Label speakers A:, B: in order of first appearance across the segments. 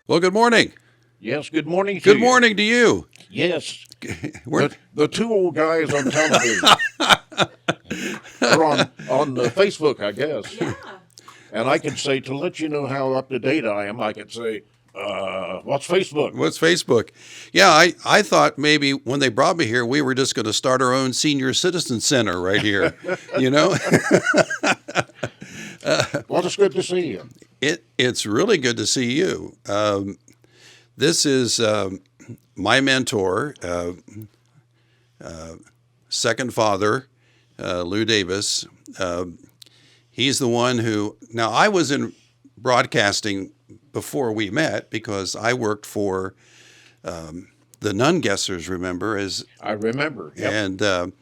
A: Well, good morning.
B: Yes, good morning to
A: Good
B: you.
A: morning to you.
B: Yes,
A: We're,
B: the two old guys on television or on Facebook, I guess.
C: Yeah.
B: And I could say to let you know how up to date I am. I could say, "What's Facebook?"
A: what's Facebook? Yeah, I thought maybe when they brought me here, we were just going to start our own senior citizen center right here. You know,
B: Well, it's good to see you.
A: it's really good to see you. This is my mentor, second father, Lew Davis. He's the one who. Now, I was in broadcasting before we met because I worked for the Nun Guessers, remember,
B: I remember. Yep.
A: and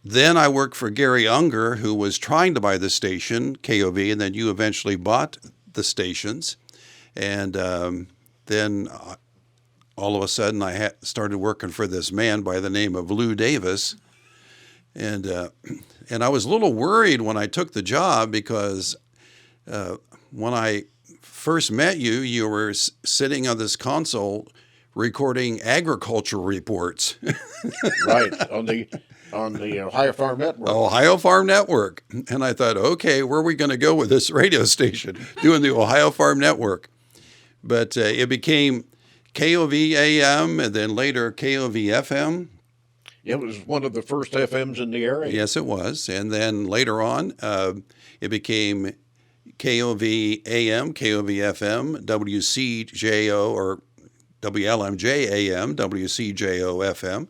A: then I worked for Gary Unger, who was trying to buy the station, KOV, and then you eventually bought the stations. And then all of a sudden I started working for this man by the name of Lew Davis. And I was a little worried when I took the job because when I first met you, you were sitting on this console recording agriculture reports.
B: Right on the Ohio Farm Network.
A: Ohio Farm Network. And I thought, okay, where are we going to go with this radio station doing the Ohio Farm Network? But it became KOV AM and then later KOV FM.
B: It was one of the first FMs in the area.
A: Yes, it was. And then later on, it became KOV AM, KOV FM, WCJO or WLMJ AM, WCJO FM.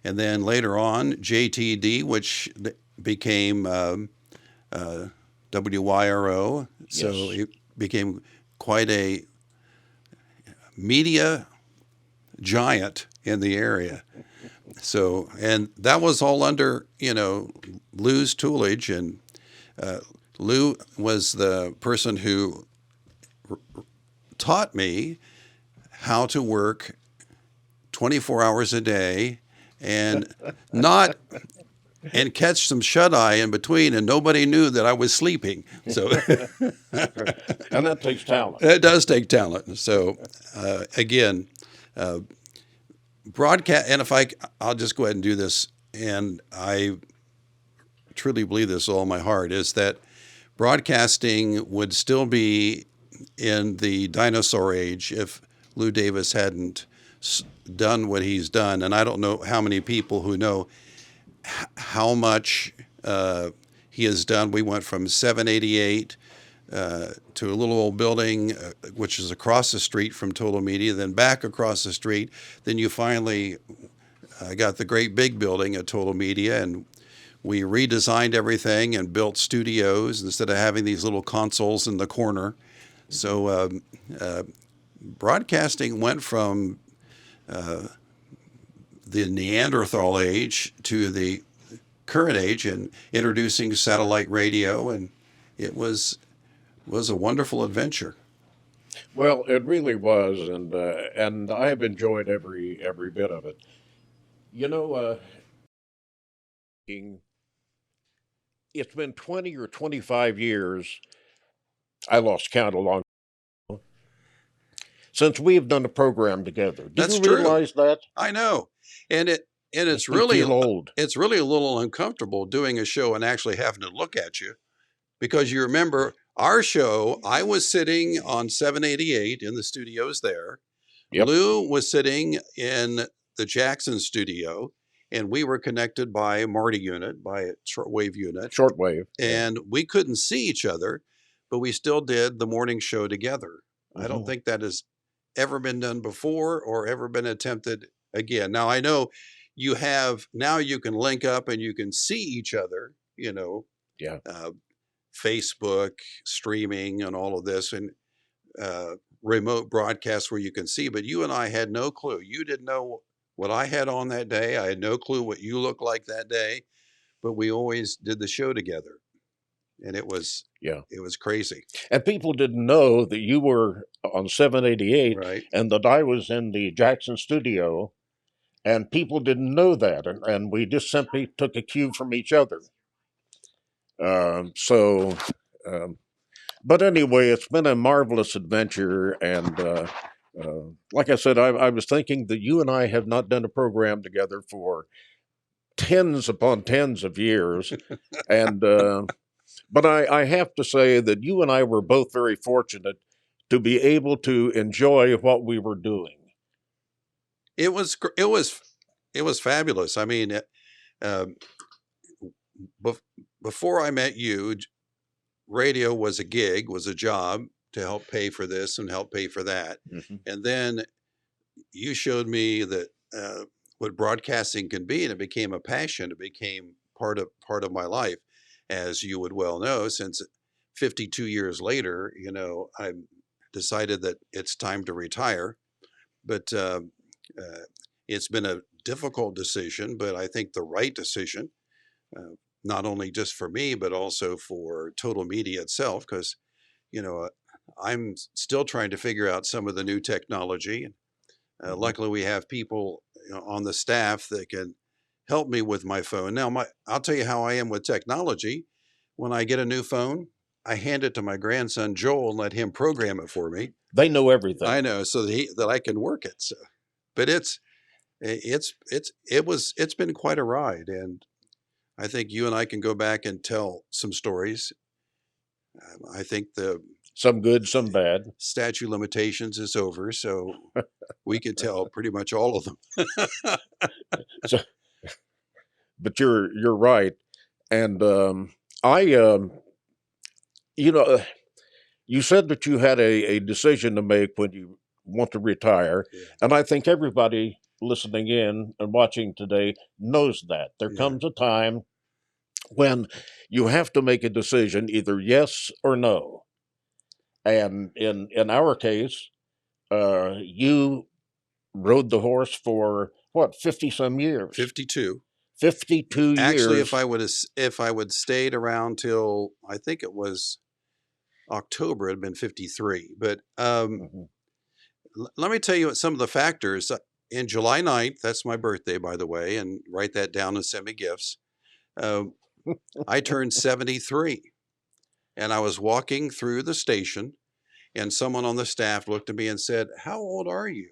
A: And then later on, JTD, which became WYRO. So
B: Yes.
A: it became quite a media giant in the area. So, and that was all under, Lew's tutelage. And Lew was the person who taught me how to work 24 hours a day and not and catch some shut eye in between, and nobody knew that I was sleeping. So
B: And that takes talent.
A: it does take talent. So again, broadcast, and I'll just go ahead and do this, and I truly believe this with all my heart, is that broadcasting would still be in the dinosaur age if Lew Davis hadn't done what he's done. And I don't know how many people who know how much he has done. We went from 788 to a little old building, which is across the street from Total Media, then back across the street. Then you finally got the great big building at Total Media, and we redesigned everything and built studios instead of having these little consoles in the corner. So broadcasting went from the Neanderthal age to the current age and introducing satellite radio, and it was a wonderful adventure.
B: Well, it really was, and I have enjoyed every bit of it. You know, it's been 20 or 25 years. I lost count a long since we have done a program together. Do
A: That's
B: you
A: true.
B: realize that?
A: I know, and it's
B: You
A: really
B: feel old.
A: it's really a little uncomfortable doing a show and actually having to look at you because you remember our show. I was sitting on 788 in the studios there.
B: Yep.
A: Lew was sitting in the Jackson studio, and we were connected by a Marty unit, by a shortwave unit,
B: Shortwave.
A: and we couldn't see each other, but we still did the morning show together. I don't
B: Mhm.
A: think that has ever been done before or ever been attempted again. Now I know now you can link up and you can see each other,
B: Yeah.
A: Facebook streaming and all of this, and remote broadcasts where you can see, but you and I had no clue. You didn't know what I had on that day. I had no clue what you looked like that day, but we always did the show together. And
B: Yeah.
A: it was crazy,
B: And people didn't know that you were on 788
A: right?
B: and that I was in the Jackson studio, and people didn't know that. And we just simply took a cue from each other. Um, so, um, but anyway, it's been a marvelous adventure, and Like I said, I was thinking that you and I have not done a program together for tens upon tens of years, and but I have to say that you and I were both very fortunate to be able to enjoy what we were doing.
A: It was fabulous. I mean, um, bef- before I met you, radio was a gig, was a job to help pay for this and help pay for that.
B: Mhm.
A: And then you showed me that what broadcasting can be, and it became a passion. It became part of my life, as you would well know. Since 52 years later, I decided that it's time to retire. But uh, it's been a difficult decision, but I think the right decision. Not only just for me, but also for Total Media itself, because you know uh, I'm still trying to figure out some of the new technology.
B: Mhm.
A: Luckily, we have people on the staff that can help me with my phone. Now, I'll tell you how I am with technology. When I get a new phone, I hand it to my grandson Joel and let him program it for me.
B: They know everything.
A: I know, so that I can work it. So, but it's been quite a ride, and I think you and I can go back and tell some stories. I think the
B: Some good, some bad.
A: statute of limitations is over, so we could tell pretty much all of them.
B: So, but you're right, and I you know you said that you had a decision to make when you want to retire,
A: Yeah,
B: and I think everybody listening in and watching today knows that there
A: yeah.
B: comes a time when you have to make a decision, either yes or no. And in our case, you rode the horse for what, 50 some years,
A: 52.
B: 52
A: Actually,
B: years.
A: if I would stayed around till I think it was October, it'd been 53. But
B: Mhm.
A: let me tell you some of the factors. In July 9th, that's my birthday, by the way, and write that down and send me gifts. Uh, I turned 73, and I was walking through the station, and someone on the staff looked at me and said, "How old are you?"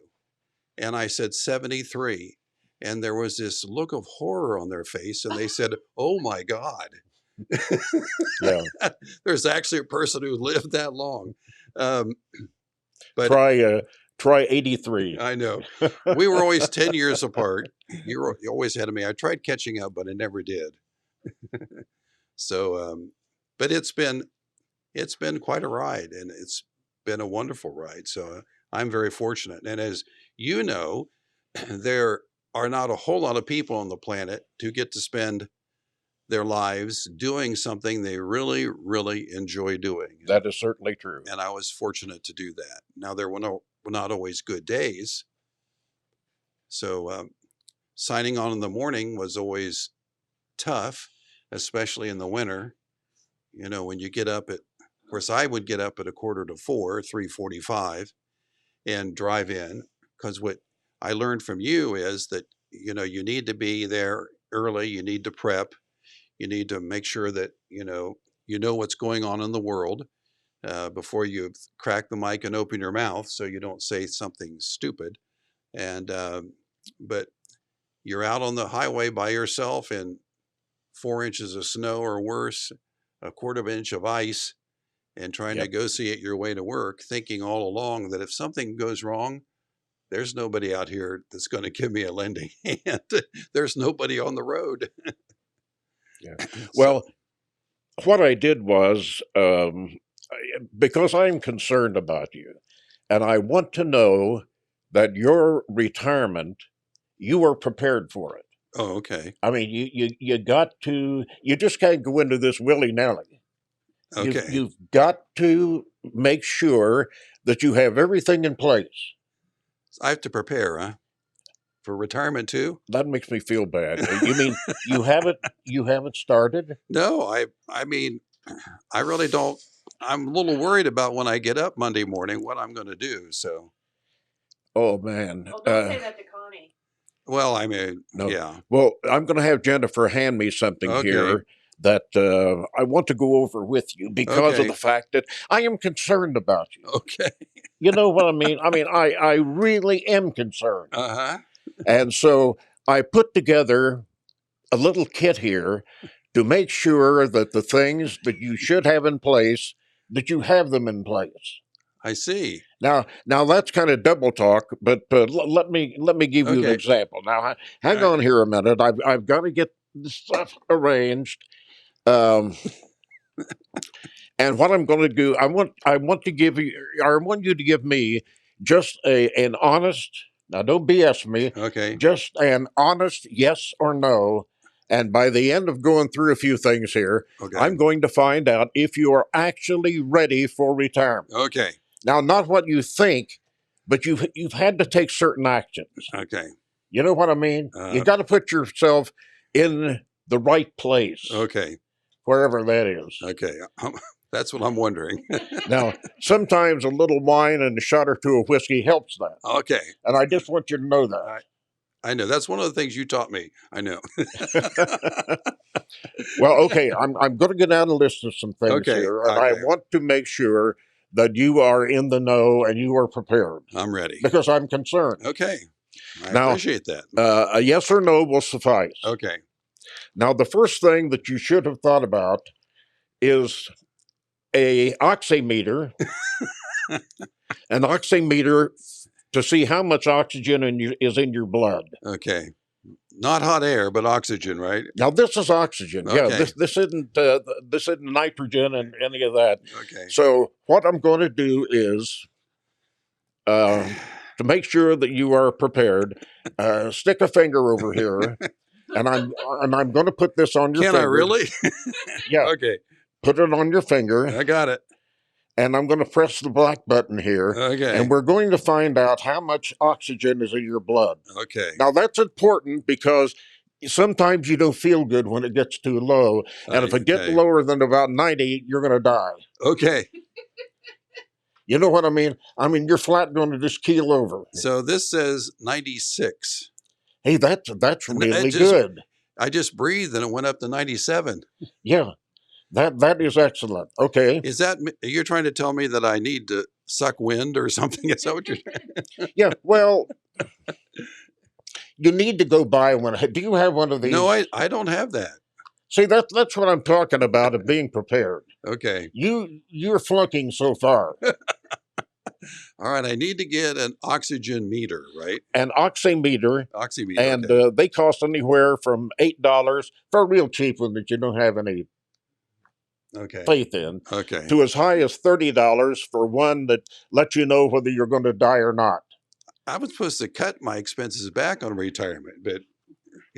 A: And I said, 73. And there was this look of horror on their face, and they said, "Oh my God,
B: Yeah.
A: there's actually a person who lived that long." Um, but
B: Try try 83.
A: I know we were always 10 years apart. You always ahead of me. I tried catching up, but I never did. So, but it's been quite a ride, and it's been a wonderful ride. So I'm very fortunate. And as you know, there are not a whole lot of people on the planet who get to spend their lives doing something they really, really enjoy doing.
B: That is certainly true.
A: And I was fortunate to do that. Now, there were not always good days. So signing on in the morning was always tough, especially in the winter. When you get up of course, I would get up at a quarter to four, 3:45, and drive in, because what I learned from you is that you need to be there early. You need to prep. You need to make sure that you know what's going on in the world before you crack the mic and open your mouth, so you don't say something stupid. And but you're out on the highway by yourself in 4 inches of snow or worse, a quarter of an inch of ice, and trying to
B: Yep.
A: negotiate your way to work, thinking all along that if something goes wrong, there's nobody out here that's going to give me a lending hand. There's nobody on the road.
B: Yeah.
A: So,
B: Well, what I did was, because I'm concerned about you, and I want to know that your retirement, you are prepared for it.
A: oh, okay.
B: I mean, you got to, you just can't go into this willy nilly.
A: Okay.
B: You've got to make sure that you have everything in place.
A: I have to prepare, huh? For retirement too?
B: That makes me feel bad. You mean you haven't started?
A: No, I mean, I really don't. I'm a little worried about when I get up Monday morning what I'm going to do. So,
B: Oh man.
C: Oh, don't say that to Connie.
A: well, I mean,
B: No.
A: yeah.
B: Well, I'm going to have Jennifer hand me something
A: Okay.
B: here. that I want to go over with you because of
A: Okay.
B: the fact that I am concerned about you.
A: Okay.
B: You know what I mean? I really am concerned.
A: Uh-huh.
B: And so I put together a little kit here to make sure that the things that you should have in place, that you have them in place.
A: I see.
B: Now that's kind of double talk, but let me give you an
A: Okay.
B: example. Now,
A: All
B: hang
A: right.
B: on here a minute. I've got to get this stuff arranged. Um, and what I'm going to do, I want to give you, I want you to give me just an honest. Now, don't BS me.
A: Okay.
B: Just an honest yes or no. And by the end of going through a few things here,
A: Okay.
B: I'm going to find out if you are actually ready for retirement.
A: Okay.
B: Now, not what you think, but you've had to take certain actions.
A: Okay.
B: You know what I mean? You got to put yourself in the right place,
A: Okay.
B: wherever that is.
A: Okay. That's what I'm wondering.
B: Now, sometimes a little wine and a shot or two of whiskey helps that,
A: Okay.
B: and I just want you to know that.
A: I know. That's one of the things you taught me. I know.
B: Well, okay, I'm going to get down a list of some things
A: Okay.
B: here, and I
A: Okay.
B: want to make sure that you are in the know and you are prepared
A: I'm ready.
B: because I'm concerned.
A: Okay. I
B: Now,
A: appreciate that.
B: A yes or no will suffice.
A: Okay.
B: Now, the first thing that you should have thought about is a oximeter, an oximeter to see how much oxygen is in your blood.
A: Okay. Not hot air, but oxygen, right?
B: Now, this is oxygen. Yeah,
A: Okay.
B: this isn't nitrogen and any of that.
A: Okay.
B: So, what I'm going to do is to make sure that you are prepared. Stick a finger over here, and I'm going to put this on your
A: Can
B: finger.
A: I really?
B: Yeah.
A: Okay.
B: Put it on your finger,
A: I got it.
B: and I'm going to press the black button here,
A: Okay.
B: and we're going to find out how much oxygen is in your blood.
A: Okay.
B: Now, that's important because sometimes you don't feel good when it gets too low, and if it gets
A: Okay.
B: lower than about 90, you're going to die.
A: Okay.
B: You know what I mean? I mean, you're flat going to just keel over.
A: So this says 96.
B: Hey, that's
A: And it
B: really
A: just-
B: good.
A: I just breathed and it went up to 97.
B: Yeah, that is excellent. Okay.
A: Is that you're trying to tell me that I need to suck wind or something? Is that what you're
B: Yeah. Well, you need to go buy one. Do you have one of these?
A: No, I don't have that.
B: See, that's what I'm talking about of being prepared.
A: Okay.
B: You're flunking so far.
A: All right. I need to get an oxygen meter, right?
B: An oximeter,
A: Oxymeter.
B: and
A: okay.
B: they cost anywhere from $8 for a real cheap one that you don't have any
A: Okay.
B: faith in,
A: Okay.
B: to as high as $30 for one that lets you know whether you're going to die or not.
A: I was supposed to cut my expenses back on retirement, but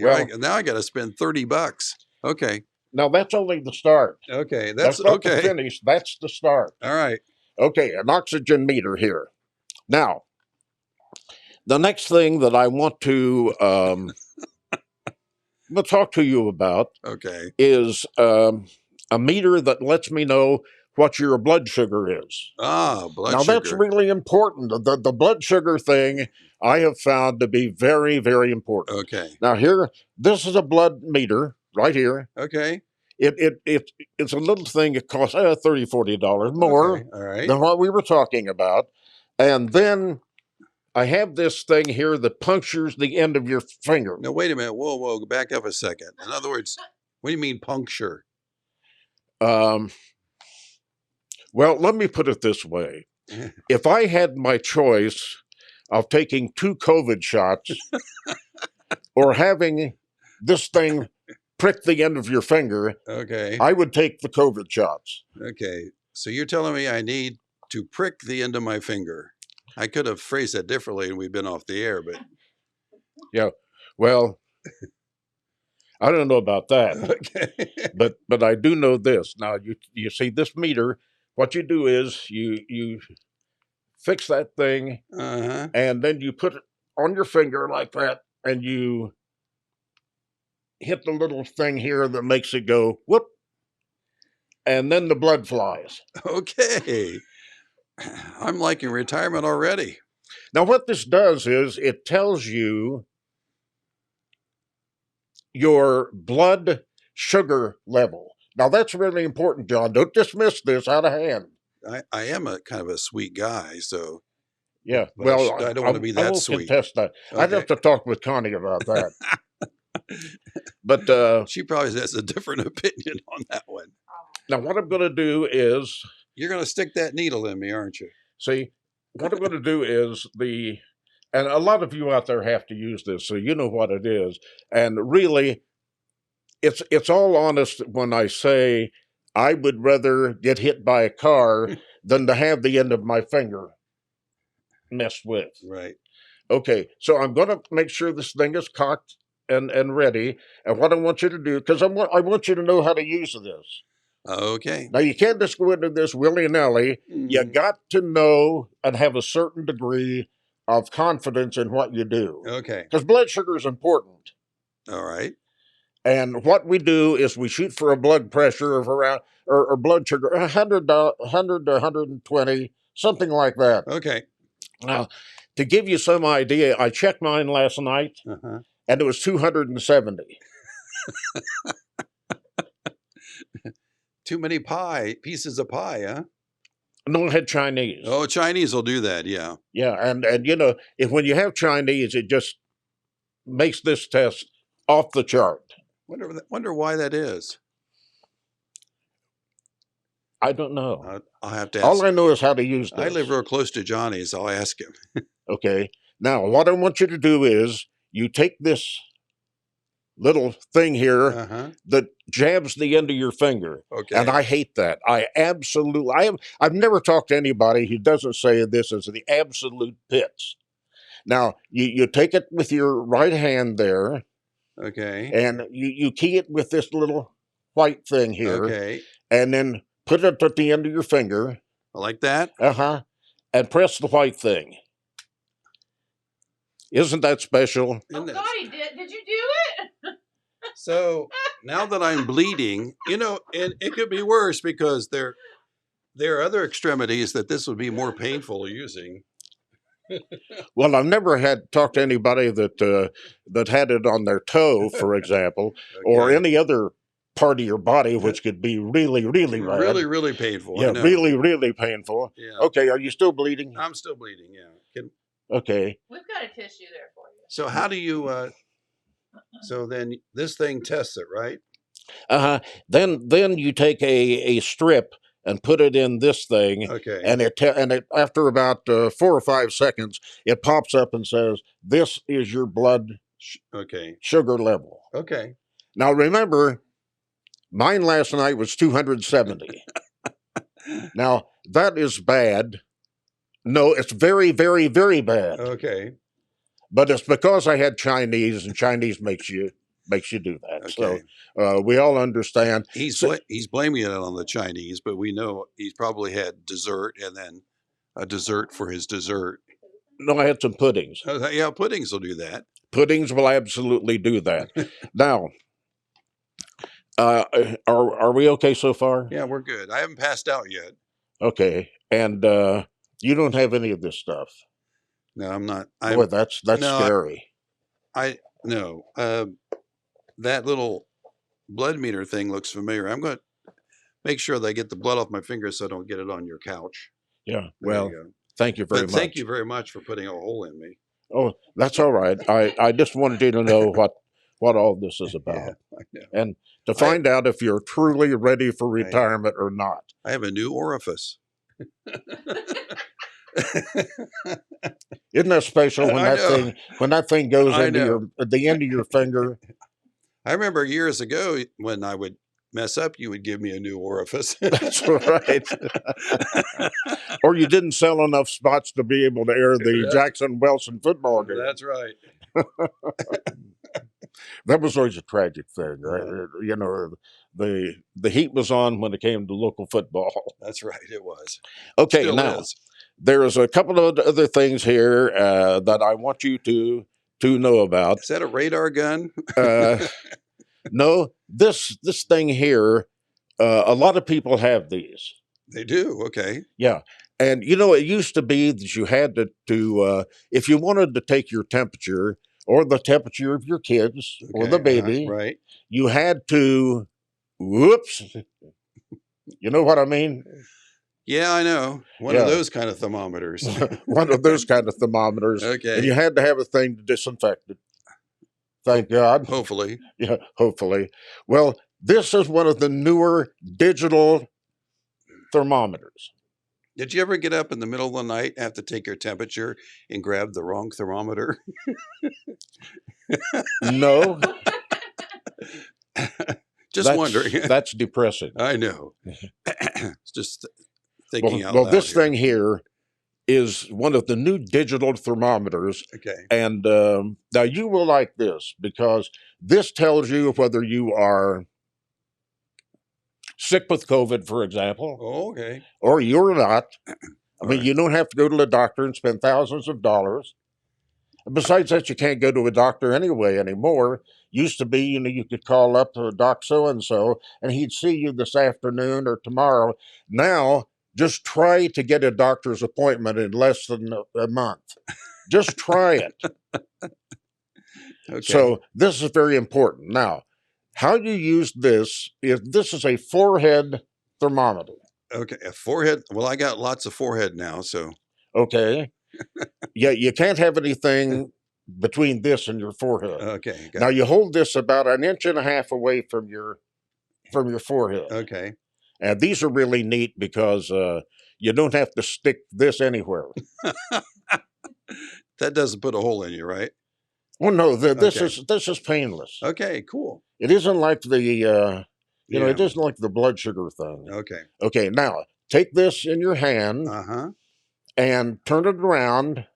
B: Well-
A: now I got to spend $30. Okay.
B: Now that's only the start.
A: Okay.
B: That's
A: That's
B: not the
A: okay.
B: finish. That's the start.
A: All right.
B: Okay, an oxygen meter here. Now, the next thing that I want to talk to you about
A: Okay.
B: is a meter that lets me know what your blood sugar is.
A: Blood
B: Now,
A: sugar.
B: that's really important. The blood sugar thing I have found to be very, very important.
A: Okay.
B: Now, here, this is a blood meter right here.
A: Okay.
B: It's a little thing. It costs $30, $40 more
A: Okay. All right.
B: than what we were talking about. And then I have this thing here that punctures the end of your finger.
A: Now, wait a minute. Whoa. Back up a second. In other words, what do you mean puncture?
B: Well, let me put it this way. If I had my choice of taking 2 COVID shots or having this thing prick the end of your finger,
A: Okay.
B: I would take the COVID shots.
A: Okay. So you're telling me I need to prick the end of my finger. I could have phrased that differently and we've been off the air, but
B: Well, I don't know about that,
A: okay.
B: but I do know this. Now you see this meter. What you do is you fix that thing,
A: Uh-huh.
B: and then you put it on your finger like that, and you hit the little thing here that makes it go whoop, and then the blood flies.
A: Okay. I'm liking retirement already.
B: Now, what this does is it tells you your blood sugar level. Now that's really important, John. Don't dismiss this out of hand.
A: I am a kind of a sweet guy, so
B: Yeah,
A: but
B: well,
A: I don't want to be
B: I
A: that
B: won't
A: sweet.
B: contest that. I'd
A: Okay.
B: have to talk with Connie about that. But
A: She probably has a different opinion on that one.
B: now what I'm going to do is
A: You're going to stick that needle in me, aren't you?
B: see what I'm going to do is and a lot of you out there have to use this, so you know what it is. And really, it's all honest when I say I would rather get hit by a car than to have the end of my finger messed with.
A: Right.
B: Okay, so I'm going to make sure this thing is cocked and ready. And what I want you to do, because I want you to know how to use this.
A: Okay.
B: Now, you can't just go into this willy nilly. You
A: Mhm.
B: got to know and have a certain degree of confidence in what you do.
A: Okay.
B: Because blood sugar is important.
A: All right.
B: And what we do is we shoot for a blood pressure of around, or blood sugar, 100, 100 to 120, something like that.
A: Okay.
B: Now, to give you some idea, I checked mine last night
A: Uh-huh.
B: and it was 270.
A: Too many pieces of pie, huh?
B: No, I had Chinese.
A: Oh, Chinese will do that. Yeah.
B: Yeah, and you know, if when you have Chinese, it just makes this test off the chart.
A: Wonder why that is.
B: I don't know.
A: I'll have to
B: All
A: ask.
B: I know is how to use this.
A: I live real close to Johnny's. I'll ask him.
B: Okay. Now, what I want you to do is you take this little thing here
A: Uh-huh.
B: that jabs the end of your finger.
A: Okay.
B: And I hate that. I've never talked to anybody who doesn't say this is the absolute pits. Now, you take it with your right hand there,
A: Okay.
B: and you key it with this little white thing here,
A: Okay.
B: and then put it at the end of your finger.
A: I like that.
B: And press the white thing. Isn't that special?
C: Oh
A: Isn't it?
C: God, he did. Did you do it?
A: So now that I'm bleeding, and it could be worse because there are other extremities that this would be more painful using.
B: Well, I've never had talked to anybody that had it on their toe, for example, or
A: Okay.
B: any other part of your body, which could be really, really bad.
A: Really, really painful. I
B: Yeah,
A: know.
B: really, really painful.
A: Yeah.
B: Okay, are you still bleeding?
A: I'm still bleeding. Yeah.
B: Okay.
C: We've got a tissue there for you.
A: So how do you? So then this thing tests it, right?
B: Then you take a strip and put it in this thing,
A: Okay.
B: and it after about 4 or 5 seconds, it pops up and says, "This is your blood
A: Okay.
B: sugar level."
A: Okay.
B: Now remember, mine last night was 270. Now that is bad. No, it's very, very, very bad.
A: Okay.
B: But it's because I had Chinese, and Chinese makes you do that.
A: Okay.
B: So we all understand.
A: He's
B: So-
A: he's blaming it on the Chinese, but we know he's probably had dessert and then a dessert for his dessert.
B: No, I had some puddings.
A: Yeah, puddings will do that.
B: Puddings will absolutely do that. Now, are we okay so far?
A: Yeah, we're good. I haven't passed out yet.
B: Okay, and you don't have any of this stuff.
A: No, I'm not.
B: Boy, that's
A: no,
B: scary.
A: No. That little blood meter thing looks familiar. I'm going to make sure that I get the blood off my fingers so I don't get it on your couch.
B: Yeah.
A: There
B: Well,
A: you go.
B: thank you very
A: But
B: much.
A: thank you very much for putting a hole in me.
B: Oh, that's all right. I just wanted you to know what all this is about,
A: Yeah, I know.
B: and to find out if you're truly ready for retirement or not.
A: I have a new orifice.
B: Isn't that special when
A: I
B: that thing goes
A: I
B: into
A: know.
B: the end of your finger?
A: I remember years ago when I would mess up, you would give me a new orifice.
B: That's right. Or you didn't sell enough spots to be able to air the
A: That's-
B: Jackson Wilson football game.
A: That's right.
B: That was always a tragic thing, right? You know, the heat was on when it came to local football.
A: That's right. It was.
B: Okay,
A: Still
B: now
A: is.
B: there's a couple of other things here that I want you to know about.
A: Is that a radar gun?
B: No, this thing here, a lot of people have these.
A: They do. Okay.
B: Yeah. And you know, it used to be that you had to if you wanted to take your temperature or the temperature of your kids or the
A: Okay,
B: baby,
A: right.
B: you had to, whoops, you know what I mean?
A: Yeah, I know. One of
B: Yeah,
A: those kind of thermometers.
B: one of those kind of thermometers, and you
A: Okay.
B: had to have a thing to disinfect it. Thank God.
A: Hopefully.
B: Yeah, hopefully. Well, this is one of the newer digital thermometers.
A: Did you ever get up in the middle of the night, have to take your temperature, and grab the wrong thermometer?
B: No,
A: Just wondering.
B: that's depressing.
A: I know. It's just thinking
B: Well,
A: out
B: well,
A: loud
B: this
A: here.
B: thing here is one of the new digital thermometers,
A: Okay.
B: and now you will like this because this tells you whether you are sick with COVID, for example,
A: Oh, okay.
B: or you're not. I
A: All
B: mean,
A: right.
B: you don't have to go to the doctor and spend thousands of dollars. Besides that, you can't go to a doctor anyway anymore. Used to be, you could call up Doc so and so, and he'd see you this afternoon or tomorrow. Now, just try to get a doctor's appointment in less than a month. Just try it.
A: Okay.
B: So this is very important. Now, how you use this is this is a forehead thermometer.
A: Okay. A forehead. Well, I got lots of forehead now, so
B: Okay. Yeah, you can't have anything between this and your forehead.
A: okay.
B: Now
A: Got
B: you hold this about an inch and a half away from your forehead,
A: okay.
B: and these are really neat because you don't have to stick this anywhere.
A: That doesn't put a hole in you, right?
B: Well, no,
A: Okay.
B: this is painless.
A: Okay. Cool.
B: It isn't like the
A: Yeah.
B: it isn't like the blood sugar thing.
A: Okay.
B: Okay, now take this in your hand
A: Uh huh.
B: and turn it around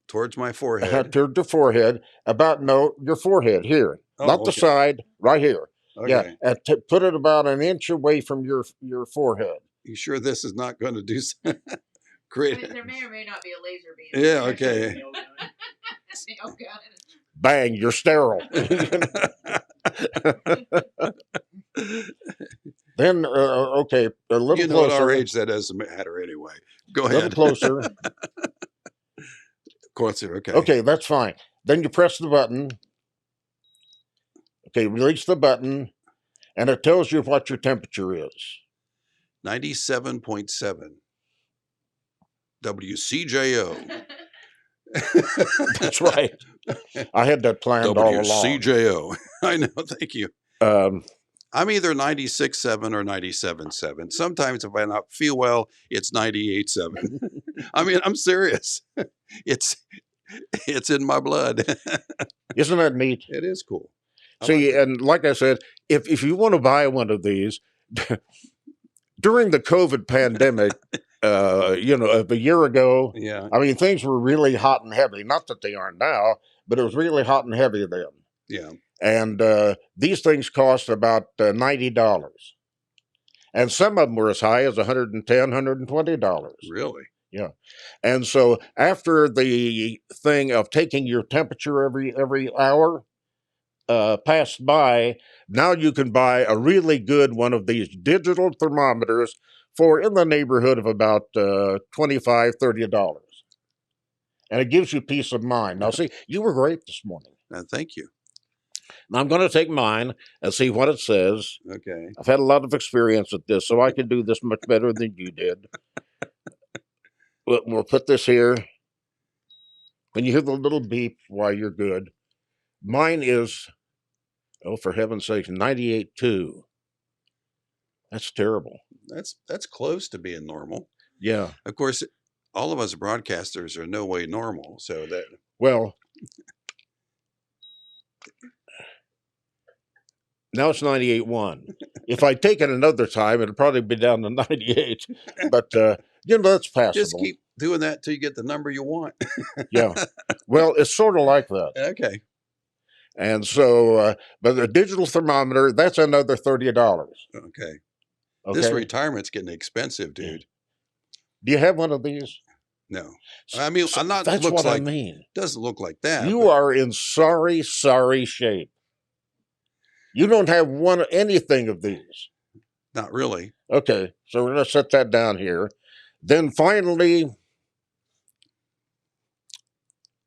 A: Towards my forehead.
B: to the forehead. About no, your forehead here, not
A: Oh,
B: the
A: okay.
B: side, right here. Yeah,
A: Okay.
B: and put it about an inch away from your forehead.
A: You sure this is not going to do
C: I
A: great?
C: mean, there may or may not be a laser beam.
A: Yeah. Okay.
C: Oh god.
B: Bang, you're sterile. Then, okay, a little
A: You know, at our
B: closer,
A: age, that doesn't matter anyway. Go
B: a little
A: ahead.
B: closer.
A: Closer. Okay.
B: Okay, that's fine. Then you press the button. Okay, release the button, and it tells you what your temperature is.
A: 97.7 WCJO.
B: That's right. I had that planned all along.
A: WCJO. I know. Thank you.
B: Um,
A: I'm either 96.7 or 97.7. Sometimes if I not feel well, it's 98.7. I mean, I'm serious. It's it's in my blood.
B: isn't that neat?
A: It is cool. I
B: See,
A: like it.
B: and like I said, if you want to buy one of these during the COVID pandemic, of a year ago,
A: Yeah.
B: I mean, things were really hot and heavy. Not that they aren't now, but it was really hot and heavy then.
A: Yeah.
B: And these things cost about $90, and some of them were as high as $110, $120.
A: Really.
B: Yeah, and so after the thing of taking your temperature every hour passed by, now you can buy a really good one of these digital thermometers for in the neighborhood of about $25, $30. And it gives you peace of mind. Now, see, you were great this morning.
A: Thank you.
B: Now, I'm going to take mine and see what it says.
A: Okay.
B: I've had a lot of experience with this, so I can do this much better than you did. We'll put this here. When you hear the little beep, why, you're good. Mine is, oh, for heaven's sake, 98.2. That's terrible.
A: That's close to being normal.
B: Yeah.
A: Of course, all of us broadcasters are no way normal. So that
B: Well, now it's 98.1. If I take it another time, it'll probably be down to 98. But, that's
A: just
B: passable.
A: keep doing that till you get the number you want.
B: Yeah. Well, it's sort of like that.
A: Okay.
B: And so, but the digital thermometer, that's another $30.
A: Okay.
B: Okay.
A: This retirement's getting expensive, dude.
B: Do you have one of these?
A: No. I mean, I'm not.
B: That's
A: looks
B: what
A: like
B: I mean.
A: doesn't look like that.
B: You
A: but
B: are in sorry shape. You don't have anything of these.
A: not really.
B: Okay, so we're going to set that down here. Then finally,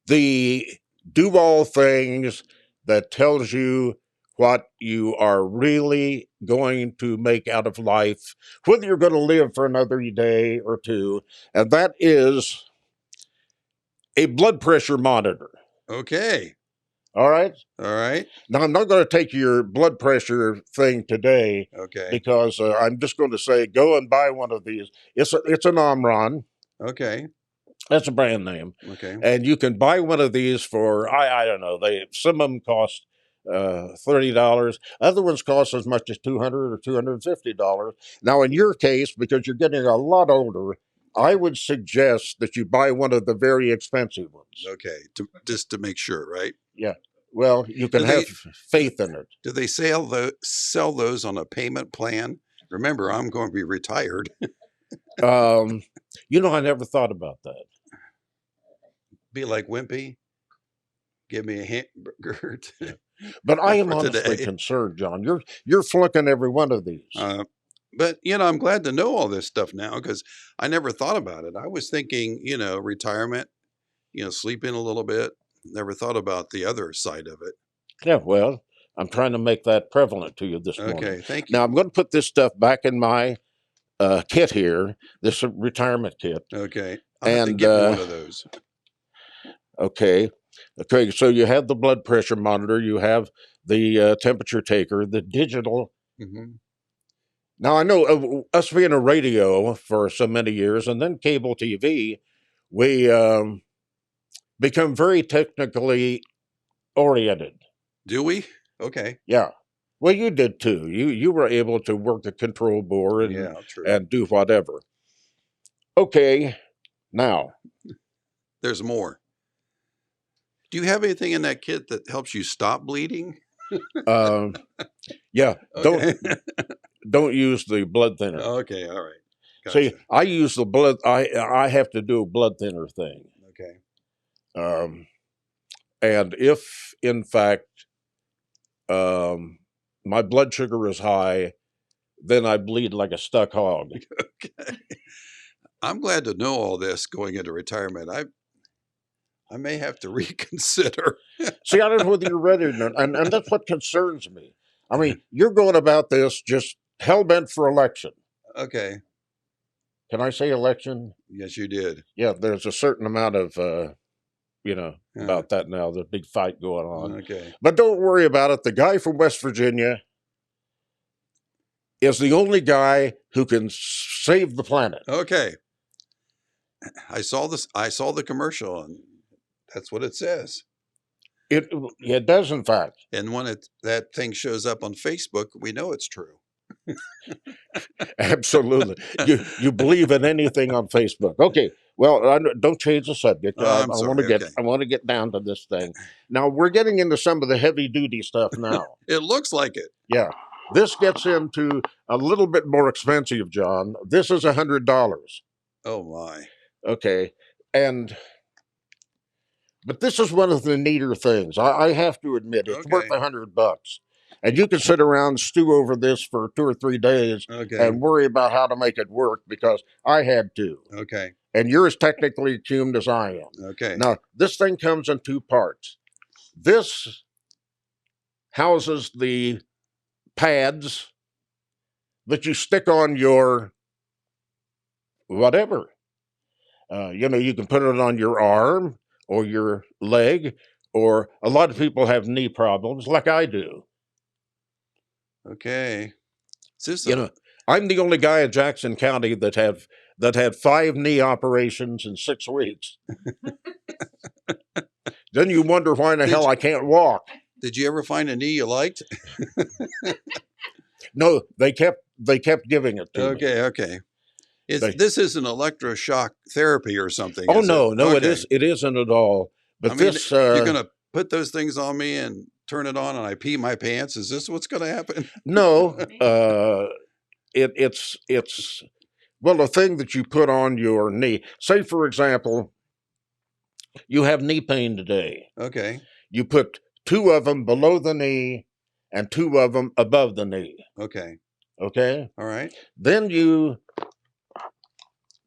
B: the do all things that tells you what you are really going to make out of life, whether you're going to live for another day or two, and that is a blood pressure monitor.
A: Okay.
B: All right.
A: All right.
B: Now, I'm not going to take your blood pressure thing today
A: Okay.
B: because I'm just going to say go and buy one of these. It's an Omron.
A: Okay.
B: That's a brand name,
A: Okay.
B: and you can buy one of these for I don't know. Some of them cost $30. Other ones cost as much as $200 or $250. Now, in your case, because you're getting a lot older, I would suggest that you buy one of the very expensive ones.
A: Okay. Just to make sure, right?
B: Yeah. Well, you can
A: Do
B: have
A: they
B: faith in it.
A: do they sell those on a payment plan? Remember, I'm going to be retired.
B: Um, I never thought about that.
A: Be like Wimpy. Give me a hamburger
B: But I am
A: for
B: honestly
A: today.
B: concerned, John. You're flunking every one of these.
A: But I'm glad to know all this stuff now because I never thought about it. I was thinking, retirement, sleep in a little bit. Never thought about the other side of it.
B: Yeah, well, I'm trying to make that prevalent to you this morning.
A: Okay, thank
B: Now
A: you.
B: I'm going to put this stuff back in my kit here, this retirement kit.
A: Okay, I'll have to
B: And
A: get me one of those.
B: okay, so you have the blood pressure monitor, you have the temperature taker, the digital.
A: Hmm.
B: Now I know us being a radio for so many years, and then cable TV, we become very technically oriented.
A: Do we? Okay.
B: Yeah. Well, you did too. You were able to work the control board
A: Yeah, true.
B: and do whatever. Okay, now
A: There's more. Do you have anything in that kit that helps you stop bleeding?
B: um, yeah,
A: Okay.
B: don't use the blood thinner.
A: Okay. All right.
B: See,
A: Gotcha.
B: I use the blood. I have to do a blood thinner thing.
A: Okay.
B: And if in fact um, my blood sugar is high, then I bleed like a stuck hog.
A: Okay. I'm glad to know all this going into retirement. I may have to reconsider.
B: See, I don't know whether you're ready or not, and that's what concerns me. I mean, you're going about this just hell bent for election.
A: Okay.
B: Can I say election?
A: Yes, you did.
B: Yeah, there's a certain amount of
A: Yeah.
B: about that now. There's a big fight going on.
A: Okay.
B: But don't worry about it. The guy from West Virginia is the only guy who can save the planet.
A: Okay. I saw this. I saw the commercial, and that's what it says.
B: It does, in fact.
A: And when that thing shows up on Facebook, we know it's true.
B: Absolutely. You believe in anything on Facebook. Okay. Well, don't change the subject.
A: Oh,
B: I
A: I'm
B: want to
A: sorry.
B: get
A: Okay.
B: I want to get down to this thing. Now we're getting into some of the heavy duty stuff now.
A: It looks like it.
B: Yeah. This gets into a little bit more expensive, John. This is $100.
A: Oh my.
B: Okay. But this is one of the neater things. I have to admit, it's worth
A: Okay.
B: $100. And you can sit around and stew over this for 2 or 3 days
A: Okay.
B: and worry about how to make it work because I had to.
A: Okay.
B: And you're as technically attuned as I am.
A: Okay.
B: Now, this thing comes in 2 parts. This houses the pads that you stick on your whatever. You can put it on your arm or your leg, or a lot of people have knee problems like I do.
A: Okay. Is this
B: I'm the only guy in Jackson County that had 5 knee operations in 6 weeks. Then you wonder why in the hell I can't walk.
A: Did you ever find a knee you liked?
B: No, they kept giving it to me.
A: Okay. Okay.
B: They-
A: This isn't electroshock therapy or something.
B: Oh
A: is
B: no,
A: it?
B: no,
A: Okay.
B: it isn't at all. But
A: I mean,
B: this
A: you're gonna put those things on me and turn it on, and I pee my pants. Is this what's gonna happen?
B: no, it's well, a thing that you put on your knee. Say, for example, you have knee pain today.
A: Okay.
B: You put 2 of them below the knee and 2 of them above the knee.
A: Okay.
B: Okay.
A: All right.
B: Then you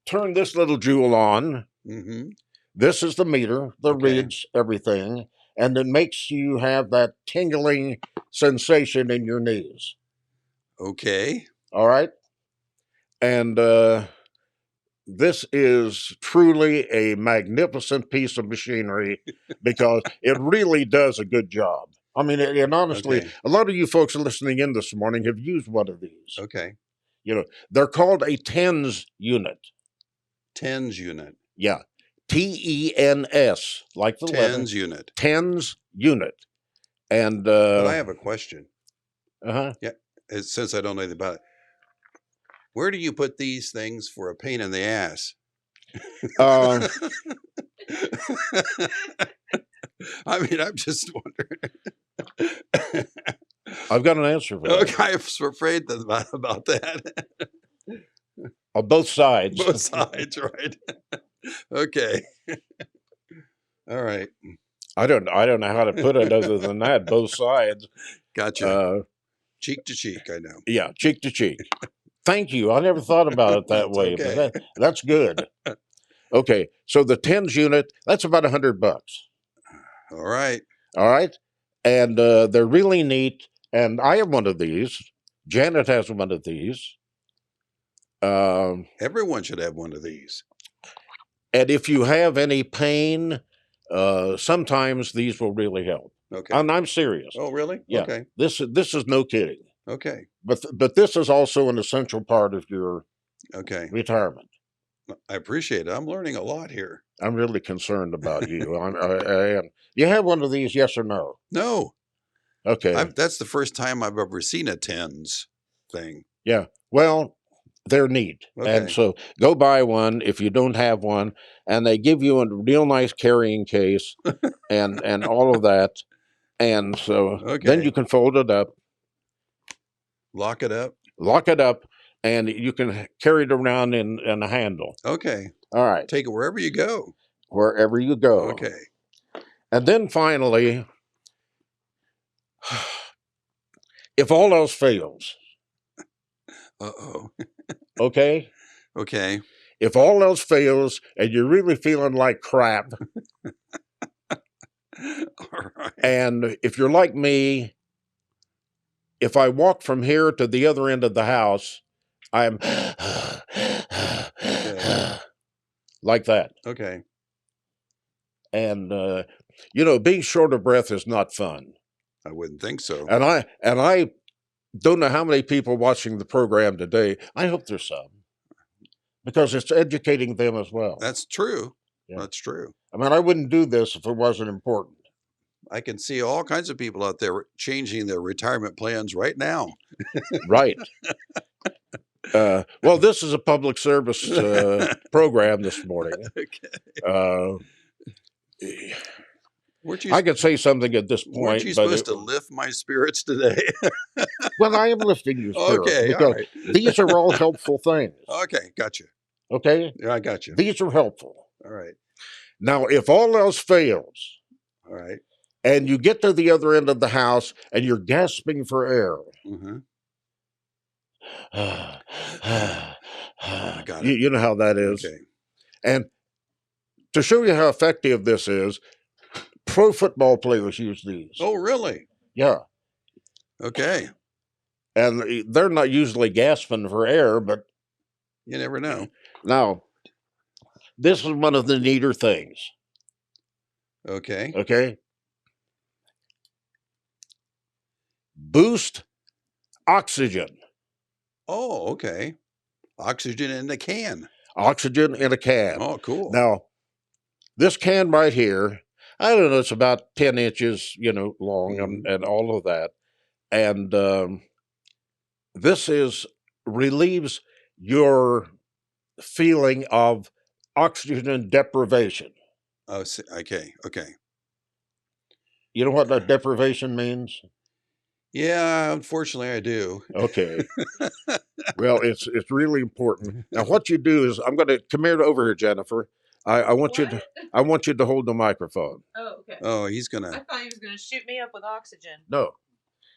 B: turn this little jewel on.
A: Mm-hmm.
B: This is the meter that
A: Okay.
B: reads everything. and it makes you have that tingling sensation in your knees.
A: Okay.
B: All right. And this is truly a magnificent piece of machinery because it really does a good job. I mean, and honestly,
A: Okay.
B: a lot of you folks listening in this morning have used one of these.
A: Okay.
B: You know, they're called a TENS unit.
A: Tens unit.
B: Yeah. TENS, like the letter.
A: Tens unit.
B: TENS unit. And,
A: But I have a question.
B: uh-huh.
A: Yeah. Since I don't know anything about it, where do you put these things for a pain in the ass?
B: Uh,
A: I mean, I'm just wondering.
B: I've got an answer for that.
A: Okay, I was afraid about that.
B: On both sides.
A: Both sides, right? Okay. All right.
B: I don't know how to put it other than that. Both sides.
A: Gotcha. Cheek to cheek, I know.
B: Yeah, cheek to cheek. Thank you. I never thought about it that
A: That's
B: way,
A: okay.
B: but that's good. Okay, so the TENS unit, that's about $100.
A: All right.
B: All right, and they're really neat. And I have one of these. Janet has one of these.
A: Everyone should have one of these.
B: And if you have any pain, sometimes these will really help.
A: Okay.
B: And I'm serious.
A: Oh, really?
B: Yeah.
A: Okay.
B: This is no kidding.
A: Okay.
B: But this is also an essential part of your
A: Okay.
B: retirement.
A: I appreciate it. I'm learning a lot here.
B: I'm really concerned about you. I am. You have one of these, yes or no?
A: No,
B: Okay.
A: that's the first time I've ever seen a tens thing.
B: Yeah. Well, they're neat. And
A: Okay.
B: so go buy one if you don't have one. And they give you a real nice carrying case and all of that. And so then
A: Okay.
B: you can fold it up,
A: Lock it up.
B: lock it up, and you can carry it around in a handle.
A: Okay.
B: All right.
A: Take it wherever you go.
B: Wherever you go.
A: Okay.
B: And then finally, if all else fails,
A: Uh-oh.
B: okay?
A: Okay.
B: If all else fails and you're really feeling like crap,
A: All right.
B: and if you're like me, if I walk from here to the other end of the house, I'm like that.
A: Okay.
B: And being short of breath is not fun.
A: I wouldn't think so.
B: And I don't know how many people watching the program today. I hope there's some, because it's educating them as well.
A: That's true.
B: Yeah.
A: That's true.
B: I mean, I wouldn't do this if it wasn't important.
A: I can see all kinds of people out there changing their retirement plans right now.
B: Right. Well, this is a public service program this morning.
A: Okay. Weren't you,
B: I could say something at this
A: weren't
B: point,
A: you
B: but
A: supposed to lift my spirits today?
B: well, I am lifting your spirits
A: Okay.
B: because
A: All right.
B: these are all helpful things.
A: Okay. Gotcha.
B: Okay,
A: Yeah, I got you.
B: these are helpful.
A: All right.
B: Now, if all else fails,
A: All right.
B: and you get to the other end of the house and you're gasping for air,
A: Mm-hmm. Got
B: you,
A: it.
B: you know how that is.
A: Okay.
B: And to show you how effective this is, pro football players use these.
A: Oh, really?
B: Yeah.
A: Okay.
B: And they're not usually gasping for air, but
A: You never know.
B: now, this is one of the neater things.
A: Okay.
B: Okay. Boost oxygen.
A: Oh, okay. Oxygen in the can.
B: Oxygen in a can.
A: Oh, cool.
B: Now, this can right here, I don't know, it's about 10 inches, long and all of that. And this relieves your feeling of oxygen deprivation.
A: Oh, okay. Okay.
B: You know what that deprivation means?
A: Yeah, unfortunately, I do.
B: Okay. Well, it's really important. Now, what you do is, I'm going to come over here, Jennifer. I want you to hold the microphone.
C: Oh, okay.
A: Oh, he's
C: I
A: gonna.
C: thought he was going to shoot me up with oxygen.
B: No.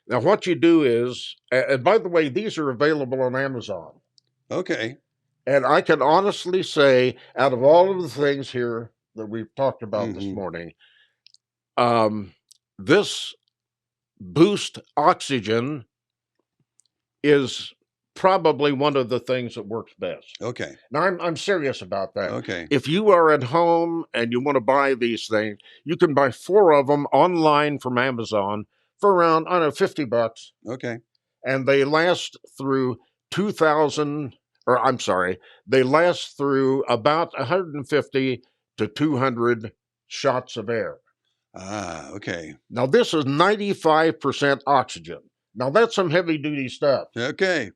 B: Now, what you do is, and by the way, these are available on Amazon.
A: Okay.
B: And I can honestly say, out of all of the things here that we've talked about this
A: Mhm.
B: morning, This boost oxygen is probably one of the things that works best.
A: Okay.
B: Now, I'm serious about that.
A: Okay.
B: If you are at home and you want to buy these things, you can buy 4 of them online from Amazon for around, I don't know, $50.
A: Okay.
B: And they last through 2000, or I'm sorry, they last through about 150 to 200 shots of air.
A: Ah, okay.
B: Now, this is 95% oxygen. Now, that's some heavy duty stuff.
A: Okay.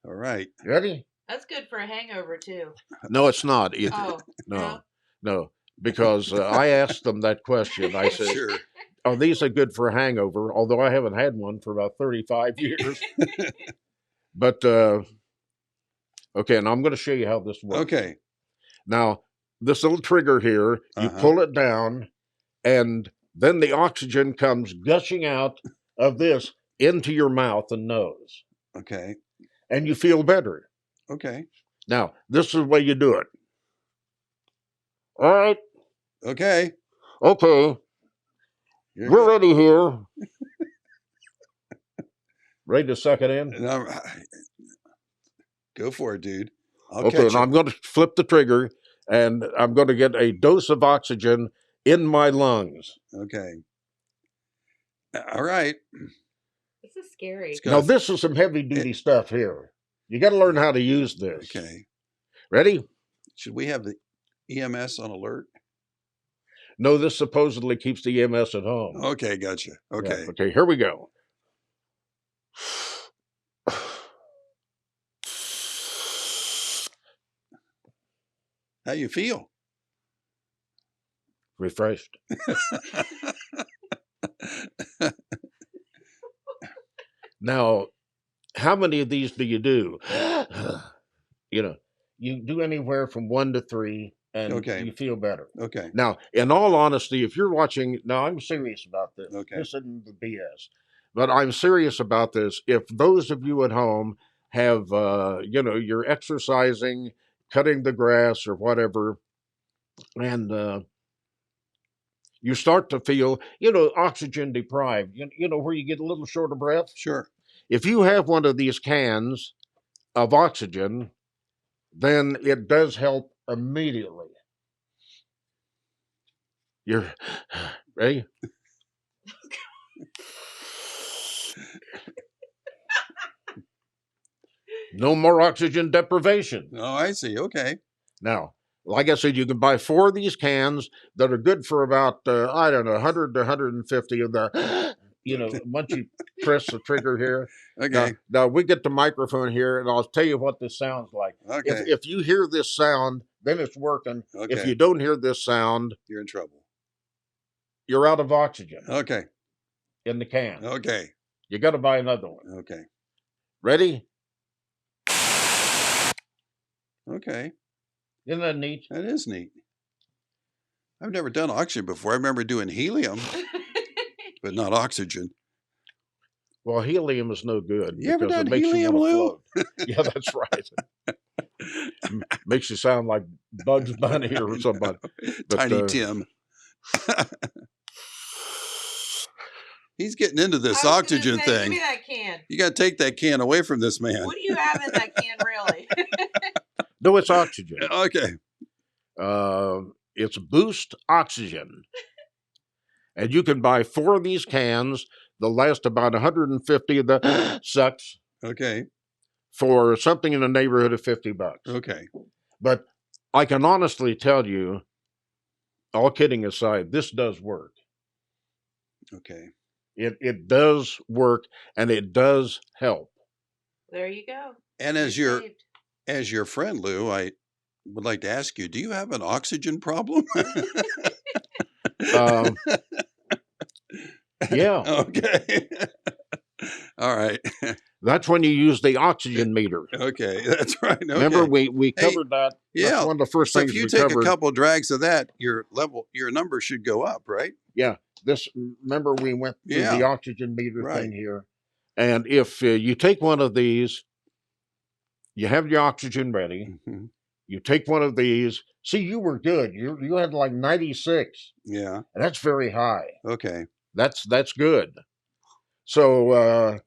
A: All right.
B: Ready?
C: That's good for a hangover too.
B: No, it's not.
C: Oh,
B: No, no, because I asked them that question. I said,
A: Sure.
B: "Are these a good for a hangover?" Although I haven't had one for about 35 years. But okay, and I'm going to show you how this works.
A: Okay.
B: Now, this little trigger here, you pull it down, and then the oxygen comes gushing out of this into your mouth and nose,
A: Okay.
B: and you feel better.
A: Okay.
B: Now, this is the way you do it. All right.
A: Okay.
B: Okay.
A: You're
B: We're
A: good.
B: ready here. Ready to suck it in?
A: No, go for it, dude. I'll
B: Okay,
A: catch
B: and I'm going to flip the trigger, and I'm going to get a dose of oxygen in my lungs.
A: it. Okay. All right.
C: this is scary.
A: It's
B: Now,
A: got-
B: this is some heavy duty stuff here. You got to learn how to use this.
A: Okay.
B: Ready?
A: Should we have the EMS on alert?
B: No, this supposedly keeps the EMS at home.
A: Okay, gotcha.
B: Yeah,
A: Okay.
B: okay, here we go.
A: How you feel?
B: Refreshed. Now, how many of these do you do? You do anywhere from 1 to 3, and
A: Okay.
B: you feel better.
A: Okay.
B: Now, in all honesty, if you're watching, now I'm serious about this.
A: Okay.
B: This isn't the BS, but I'm serious about this. If those of you at home have, you're exercising, cutting the grass or whatever, and you start to feel, oxygen deprived, where you get a little short of breath.
A: Sure.
B: If you have one of these cans of oxygen, then it does help immediately. You're ready? No more oxygen deprivation.
A: Oh, I see. Okay.
B: Now, like I said, you can buy 4 of these cans that are good for about, 100 to 150 of the, once you press the trigger here.
A: Okay.
B: Now, we get the microphone here, and I'll tell you what this sounds like.
A: Okay.
B: If you hear this sound, then it's working. If
A: Okay.
B: you don't hear this sound,
A: You're in trouble.
B: you're out of oxygen
A: Okay.
B: in the can.
A: Okay.
B: You got to buy another one.
A: Okay.
B: Ready?
A: Okay.
B: Isn't that neat?
A: That is neat. I've never done oxygen before. I remember doing helium, but not oxygen.
B: Well, helium is no good.
A: You ever
B: because
A: done
B: it makes
A: helium,
B: you want to
A: Lou?
B: float. Yeah, that's right. Makes you sound like Bugs Bunny or somebody. But,
A: Tiny Tim. He's getting into this
C: I was gonna
A: oxygen
C: say,
A: thing.
C: Give me that can.
A: You got to take that can away from this man.
C: What do you have in that can, really?
B: No, it's oxygen.
A: Okay.
B: It's Boost Oxygen. And you can buy 4 of these cans. They'll last about 150 of the sucks
A: Okay.
B: for something in the neighborhood of $50.
A: Okay.
B: But I can honestly tell you, all kidding aside, this does work.
A: Okay.
B: It does work, and it does help.
C: There you go.
A: And
C: You're saved.
A: as your friend, Lou, I would like to ask you, do you have an oxygen problem?
B: Um, yeah,
A: Okay. All right.
B: that's when you use the oxygen meter.
A: Okay. That's right. Okay.
B: Remember, we
A: Hey,
B: covered that.
A: yeah.
B: That's one of the first
A: So
B: things
A: if you
B: we
A: take
B: covered.
A: a couple drags of that, your number should go up, right?
B: Yeah, remember we went through
A: Yeah.
B: the oxygen meter
A: Right.
B: thing here. And if you take one of these, you have your oxygen ready.
A: Mhm.
B: You take one of these, See, you were good. You had like 96,
A: Yeah.
B: and that's very high.
A: Okay.
B: That's good. So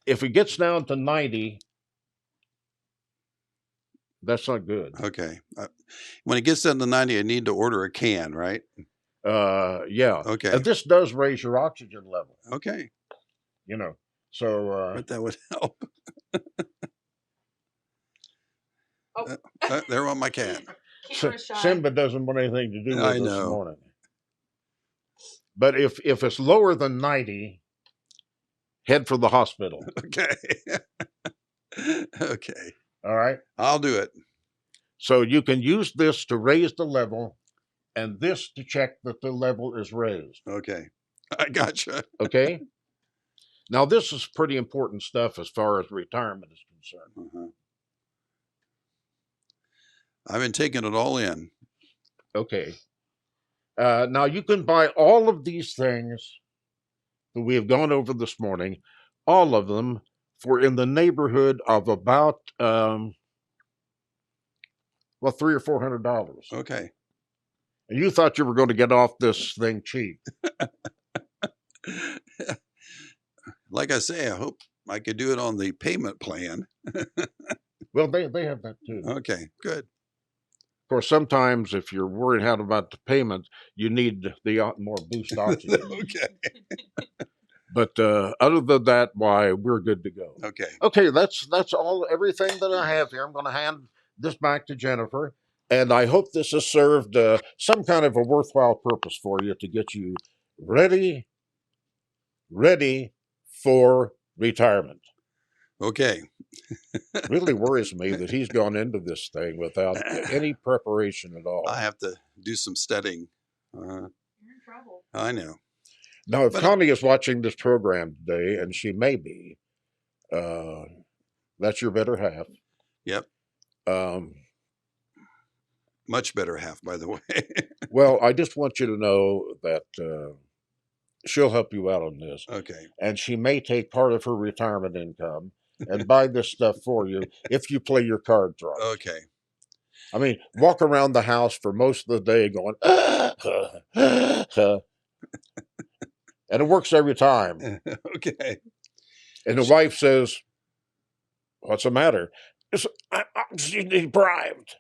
B: if it gets down to 90, that's not good.
A: Okay. When it gets down to 90, I need to order a can, right?
B: Yeah.
A: Okay.
B: And this does raise your oxygen level,
A: Okay.
B: you know. So
A: But that would help.
C: Oh,
A: There went my can.
C: camera shy.
B: Simba doesn't want anything to do with
A: I
B: us this
A: know.
B: morning. But if it's lower than 90, head for the hospital.
A: Okay. Okay.
B: All right.
A: I'll do it.
B: So you can use this to raise the level and this to check that the level is raised.
A: Okay. I gotcha.
B: Okay. Now, this is pretty important stuff as far as retirement is concerned.
A: Uh-huh. I've been taking it all in.
B: Okay. Now, you can buy all of these things that we have gone over this morning, all of them for in the neighborhood of about, $300 or $400.
A: Okay.
B: And you thought you were going to get off this thing cheap.
A: Like I say, I hope I could do it on the payment plan.
B: Well, they have that too. Of
A: Okay, good.
B: course, sometimes if you're worried how about the payment, you need the more boost oxygen.
A: Okay.
B: But other than that, why, we're good to go.
A: Okay.
B: Okay, that's everything that I have here. I'm going to hand this back to Jennifer, and I hope this has served some kind of a worthwhile purpose for you to get you ready for retirement.
A: Okay.
B: Really worries me that he's gone into this thing without any preparation at all.
A: I have to do some studying.
C: You're in trouble.
A: I know.
B: Now, if
A: But-
B: Connie is watching this program today, and she may be, that's your better half.
A: Yep.
B: Um,
A: Much better half, by the way.
B: well, I just want you to know that she'll help you out on this.
A: Okay.
B: And she may take part of her retirement income and buy this stuff for you if you play your cards right.
A: Okay.
B: I mean, walk around the house for most of the day going, and it works every time.
A: Okay.
B: And the wife says, "What's the matter?" She's deprived.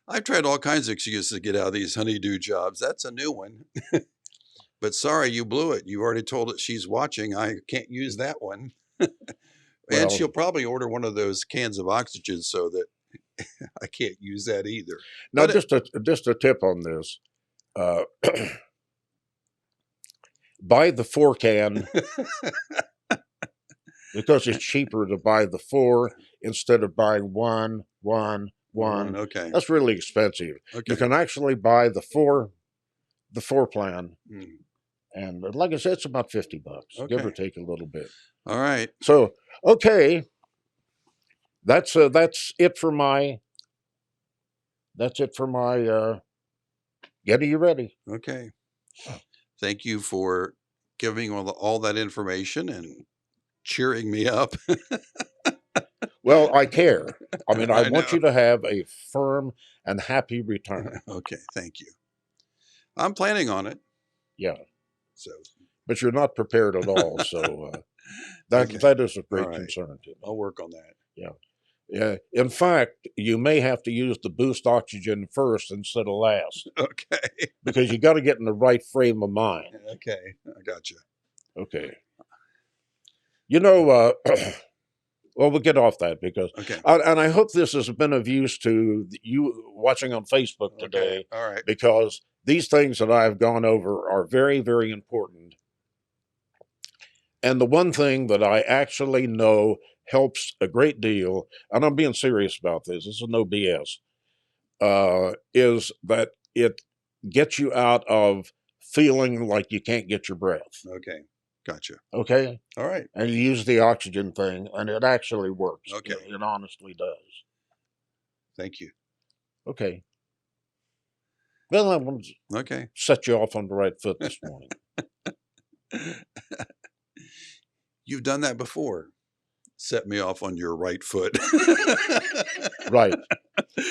A: I've tried all kinds of excuses to get out of these honeydew jobs. That's a new one. But sorry, you blew it. You already told it she's watching. I can't use that one.
B: Well-
A: And she'll probably order one of those cans of oxygen so that I can't use that either.
B: Now,
A: But
B: just a tip on this. Buy the 4 can because it's cheaper to buy the 4 instead of buying one.
A: Okay.
B: That's really expensive.
A: Okay.
B: You can actually buy the 4 plan,
A: Mm.
B: and like I said, it's about $50, give or
A: Okay.
B: take a little bit.
A: All right.
B: So, okay, that's it for my. That's it for my. Get you ready.
A: Okay. Thank you for giving all that information and cheering me up.
B: Well, I care. I mean, I
A: I
B: want
A: know.
B: you to have a firm and happy retirement.
A: Okay. Thank you. I'm planning on it.
B: Yeah,
A: So
B: but you're not prepared at all. So
A: Okay.
B: that is a great
A: All right.
B: concern to me.
A: I'll work on that.
B: Yeah. In fact, you may have to use the boost oxygen first instead of last
A: Okay.
B: because you got to get in the right frame of mind.
A: Okay. I got you.
B: Okay. You know, well, we'll get off that because,
A: Okay.
B: and I hope this has been of use to you watching on Facebook today,
A: Okay. All right.
B: because these things that I've gone over are very, very important. And the one thing that I actually know helps a great deal, and I'm being serious about this is no BS, is that it gets you out of feeling like you can't get your breath.
A: Okay. Gotcha.
B: Okay?
A: All right.
B: And you use the oxygen thing, and it actually works.
A: Okay.
B: It honestly does.
A: Thank you.
B: Okay. Well, I want to
A: Okay.
B: set you off on the right foot this morning.
A: You've done that before. Set me off on your right foot.
B: Right.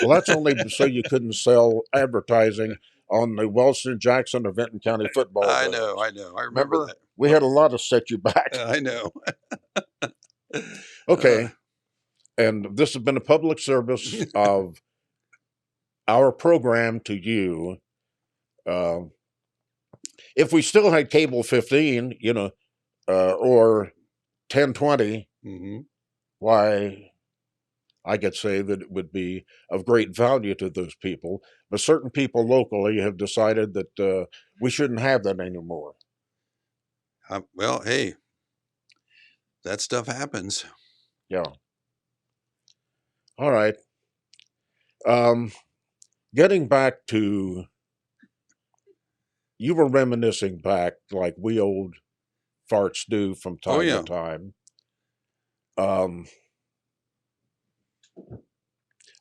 B: Well, that's only so you couldn't sell advertising on the Wellston Jackson or Benton County football
A: I
B: games.
A: know, I know. I remember
B: Remember?
A: that.
B: We had a lot to set you back.
A: I know.
B: Okay. And this has been a public service of our program to you. Uh, if we still had cable 15, or 1020,
A: hmm
B: why, I could say that it would be of great value to those people. But certain people locally have decided that we shouldn't have that anymore.
A: Well, hey, that stuff happens.
B: Yeah. All right. Um, Getting back to, you were reminiscing back like we old farts do from
A: Oh
B: time to
A: yeah.
B: time. Um,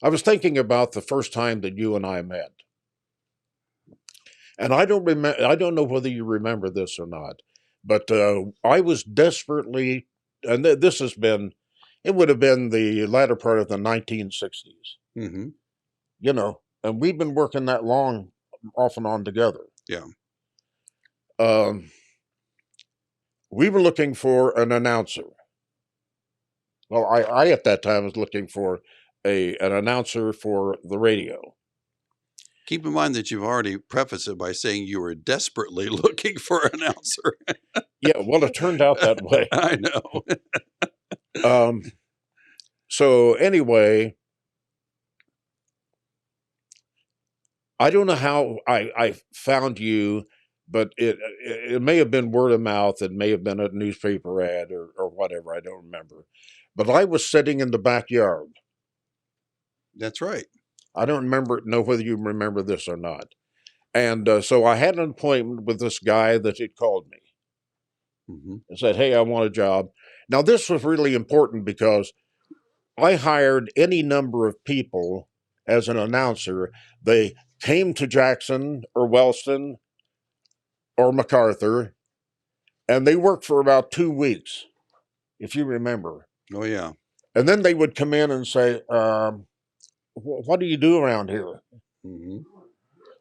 B: I was thinking about the first time that you and I met. And I don't remember. I don't know whether you remember this or not, but I was desperately, and this has been, it would have been the latter part of the 1960s,
A: hmm
B: and we've been working that long, off and on together.
A: Yeah.
B: Um, we were looking for an announcer. Well, I at that time was looking for an announcer for the radio.
A: Keep in mind that you've already prefaced it by saying you were desperately looking for an announcer.
B: Yeah, well, it turned out that way.
A: I know.
B: Um, so anyway, I don't know how I found you, but it may have been word of mouth. It may have been a newspaper ad or whatever. I don't remember. But I was sitting in the backyard.
A: That's right.
B: I don't know whether you remember this or not. And so I had an appointment with this guy that had called me
A: hmm
B: and said, "Hey, I want a job." Now this was really important because I hired any number of people as an announcer. They came to Jackson or Wellston or MacArthur, and they worked for about 2 weeks, if you remember.
A: Oh yeah.
B: And then they would come in and say, "What do you do around here?"
A: hmm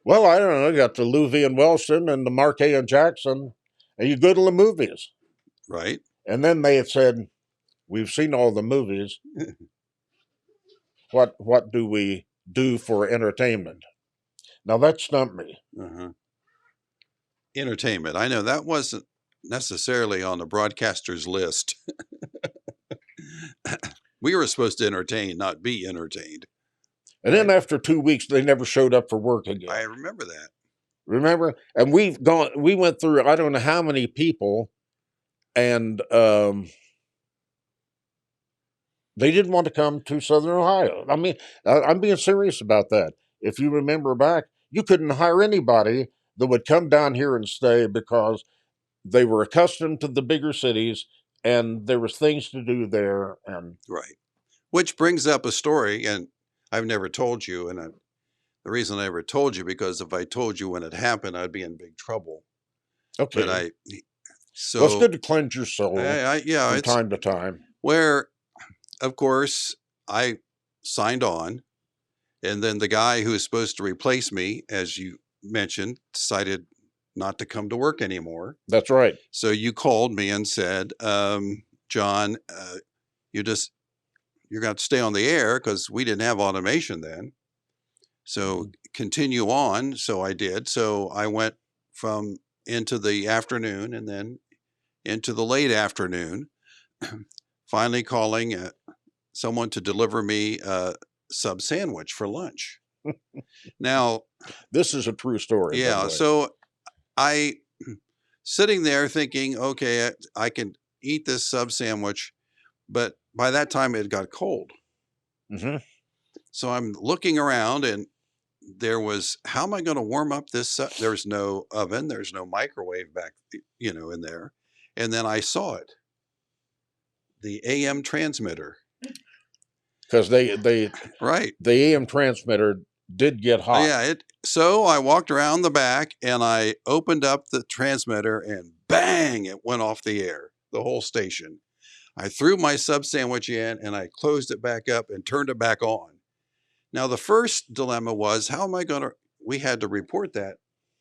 B: Well, I don't know. You got the Louis and Wellston and the Marquet and Jackson, and you go to the movies.
A: Right.
B: And then they had said, "We've seen all the movies. What do we do for entertainment?" Now that stumped me.
A: uh-huh. Entertainment. I know that wasn't necessarily on the broadcaster's list. We were supposed to entertain, not be entertained.
B: And
A: Right.
B: then after 2 weeks, they never showed up for work again.
A: I remember that.
B: Remember? And we went through, I don't know how many people, and they didn't want to come to Southern Ohio. I mean, I'm being serious about that. If you remember back, you couldn't hire anybody that would come down here and stay because they were accustomed to the bigger cities and there was things to do there. And
A: Right. Which brings up a story, and I've never told you, and the reason I never told you because if I told you when it happened, I'd be in big trouble. But
B: okay, well, it's
A: so
B: good to cleanse your soul
A: yeah,
B: from
A: it's
B: time to time.
A: where, of course, I signed on, and then the guy who was supposed to replace me, as you mentioned, decided not to come to work anymore.
B: That's right.
A: So you called me and said, John, you're going to have to stay on the air because we didn't have automation then. So continue on. So I did. So I went from into the afternoon and then into the late afternoon, finally calling someone to deliver me a sub sandwich for lunch. Now,
B: This is a true story, by the
A: yeah,
B: way.
A: so I sitting there thinking, okay, I can eat this sub sandwich, but by that time it got cold.
B: hmm
A: So I'm looking around and there was, how am I going to warm up this? There's no oven, there's no microwave back, in there. And then I saw it, the AM transmitter.
B: Because the
A: Right.
B: AM transmitter did get hot.
A: Yeah. So I walked around the back and I opened up the transmitter and bang, it went off the air, the whole station. I threw my sub sandwich in and I closed it back up and turned it back on. Now, the first dilemma was, how am I going to, we had to report that,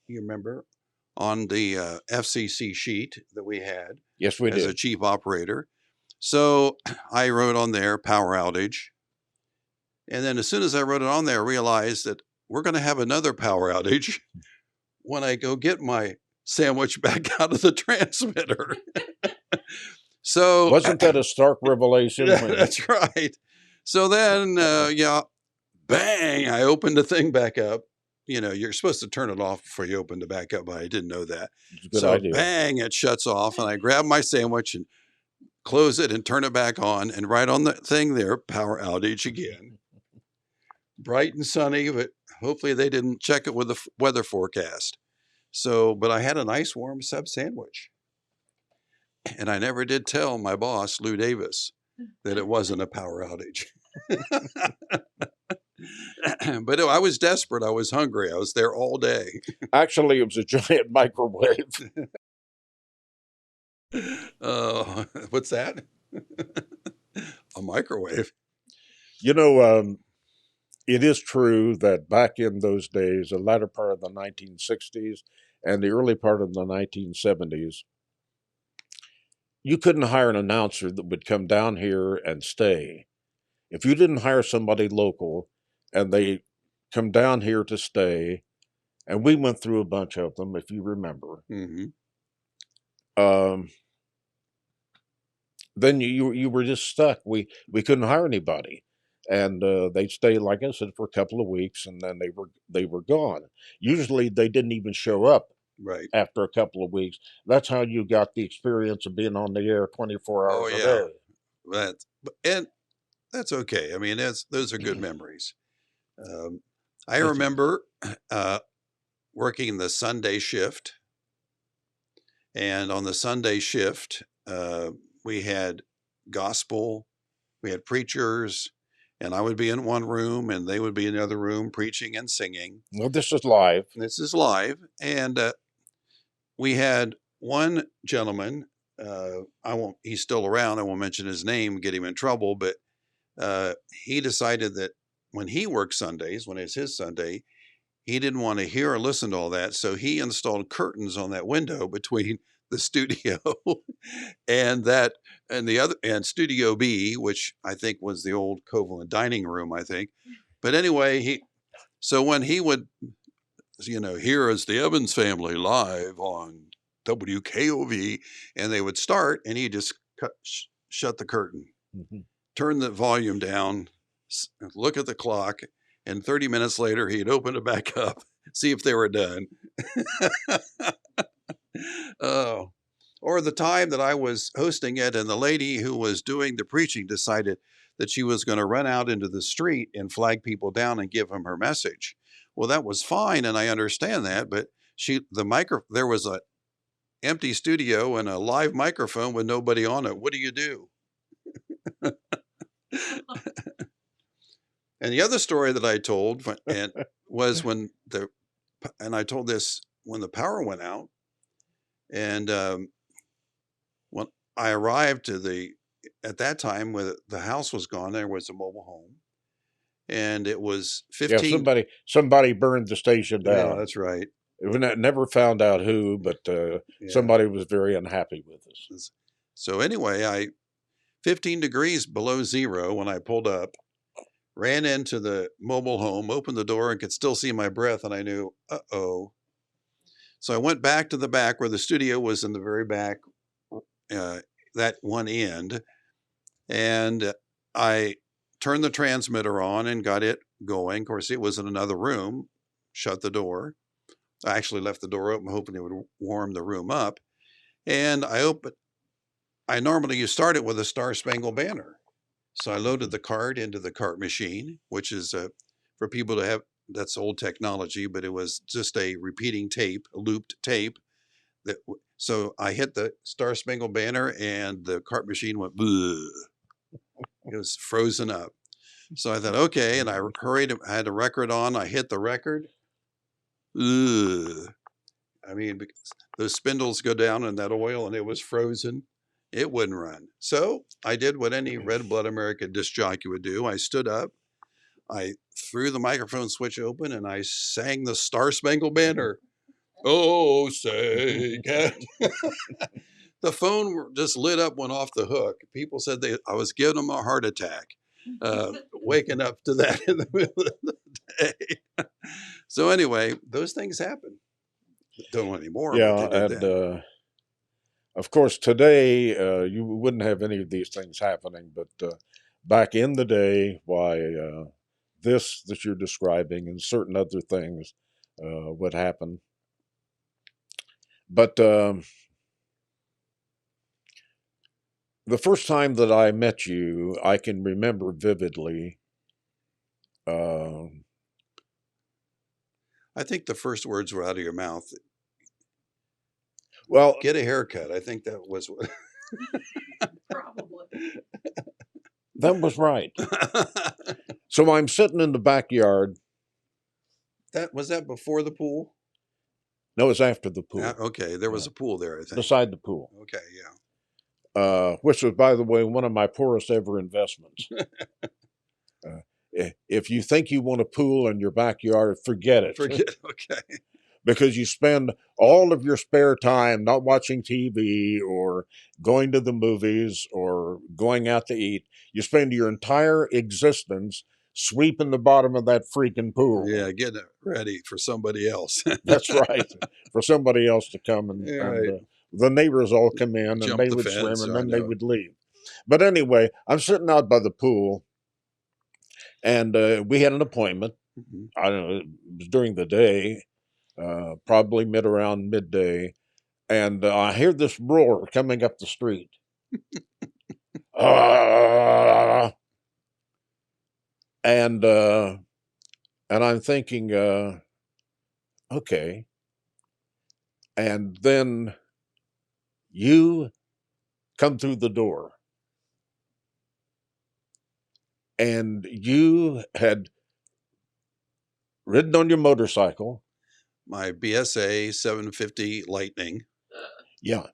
A: you remember, on the FCC sheet that we had
B: Yes, we
A: as a
B: did.
A: chief operator. So I wrote on there power outage. And then as soon as I wrote it on there, I realized that we're going to have another power outage when I go get my sandwich back out of the transmitter. So
B: Wasn't that a stark revelation when
A: that's right. So then, yeah, bang, I opened the thing back up. You know, you're supposed to turn it off before you open the back up, but I didn't know that.
B: it's a good
A: So
B: idea?
A: bang, it shuts off, and I grab my sandwich and close it and turn it back on. And right on the thing there, power outage again. Bright and sunny, but hopefully they didn't check it with the weather forecast. So, but I had a nice warm sub sandwich. And I never did tell my boss, Lew Davis, that it wasn't a power outage. But I was desperate. I was hungry. I was there all day.
B: Actually, it was a giant microwave.
A: What's that? A microwave.
B: You know, it is true that back in those days, the latter part of the 1960s and the early part of the 1970s, you couldn't hire an announcer that would come down here and stay. If you didn't hire somebody local and they come down here to stay, and we went through a bunch of them, if you remember,
A: Mm-hmm.
B: um, then you were just stuck. We couldn't hire anybody, and they'd stay, like I said, for a couple of weeks, and then they were gone. Usually, they didn't even show up
A: Right.
B: after a couple of weeks. That's how you got the experience of being on the air 24
A: Oh,
B: hours a
A: yeah.
B: day.
A: And that's okay. I mean, those are good memories. Um, I
B: Thank you.
A: remember uh, working the Sunday shift. And on the Sunday shift, we had gospel, we had preachers, and I would be in one room and they would be in another room preaching and singing.
B: Well, this is live.
A: This is live. And we had one gentleman, I won't, he's still around. I won't mention his name, get him in trouble, but he decided that when he worked Sundays, when it's his Sunday, he didn't want to hear or listen to all that. So he installed curtains on that window between the studio and the other and Studio B, which I think was the old Covalent dining room, I think. But anyway, so when he would, here is the Evans family live on WKOV, and they would start, and he just shut the curtain,
B: Mhm.
A: turn the volume down, look at the clock, and 30 minutes later, he'd open it back up, see if they were done. Oh, or the time that I was hosting it, and the lady who was doing the preaching decided that she was going to run out into the street and flag people down and give them her message. Well, that was fine, and I understand that, but there was a empty studio and a live microphone with nobody on it. What do you do? And the other story that I told and was and I told this when the power went out, and when I arrived at that time when the house was gone, there was a mobile home, and it was
B: Yeah,
A: 15.
B: somebody burned the station
A: Yeah,
B: down.
A: that's right.
B: We never found out who, but
A: Yeah.
B: somebody was very unhappy with us.
A: So anyway, 15 degrees below zero when I pulled up, ran into the mobile home, opened the door, and could still see my breath, and I knew, uh-oh. So I went back to the back where the studio was, in the very back, that one end, and I turned the transmitter on and got it going. Of course, it was in another room, shut the door. I actually left the door open, hoping it would warm the room up. And I normally you start it with a Star Spangled Banner. So I loaded the card into the cart machine, which is for people to have, that's old technology, but it was just a repeating tape, a looped tape. So I hit the Star Spangled Banner and the cart machine went, bleh. It was frozen up. So I thought, okay. And I hurried, I had the record on. I hit the record. Ugh. I mean, because those spindles go down in that oil and it was frozen. It wouldn't run. So I did what any red blood American disc jockey would do. I stood up. I threw the microphone switch open and I sang the Star Spangled Banner. Oh, say, can the phone just lit up, went off the hook. People said I was giving them a heart attack, waking up to that in the middle of the day. So anyway, those things happen. Don't anymore, but
B: Yeah,
A: they did
B: and
A: then.
B: of course today you wouldn't have any of these things happening, but back in the day, why this that you're describing and certain other things would happen. But the first time that I met you, I can remember vividly. Uh,
A: I think the first words were out of your mouth.
B: well,
A: Get a haircut. I think that was what.
C: Probably.
B: that was right. So I'm sitting in the backyard.
A: That was that before the pool.
B: No, it was after the pool,
A: Okay, there was
B: yeah,
A: a pool there. I think.
B: beside the pool,
A: Okay, yeah.
B: which was, by the way, one of my poorest ever investments. If you think you want a pool in your backyard, forget it.
A: Forget. Okay.
B: Because you spend all of your spare time not watching TV or going to the movies or going out to eat. You spend your entire existence sweeping the bottom of that freaking pool.
A: Yeah, getting it ready for somebody else.
B: That's right. For somebody else to come
A: Yeah,
B: and
A: right.
B: the neighbors all come in and
A: Jump
B: they
A: the
B: would swim
A: fence.
B: and
A: I
B: then they
A: know.
B: would leave. But anyway, I'm sitting out by the pool and we had an appointment.
A: Mhm.
B: I don't know, it was during the day, probably around midday, and I hear this roar coming up the street. Ah! And I'm thinking, okay. And then you come through the door, and you had ridden on your motorcycle.
A: My BSA 750 Lightning.
B: Yeah.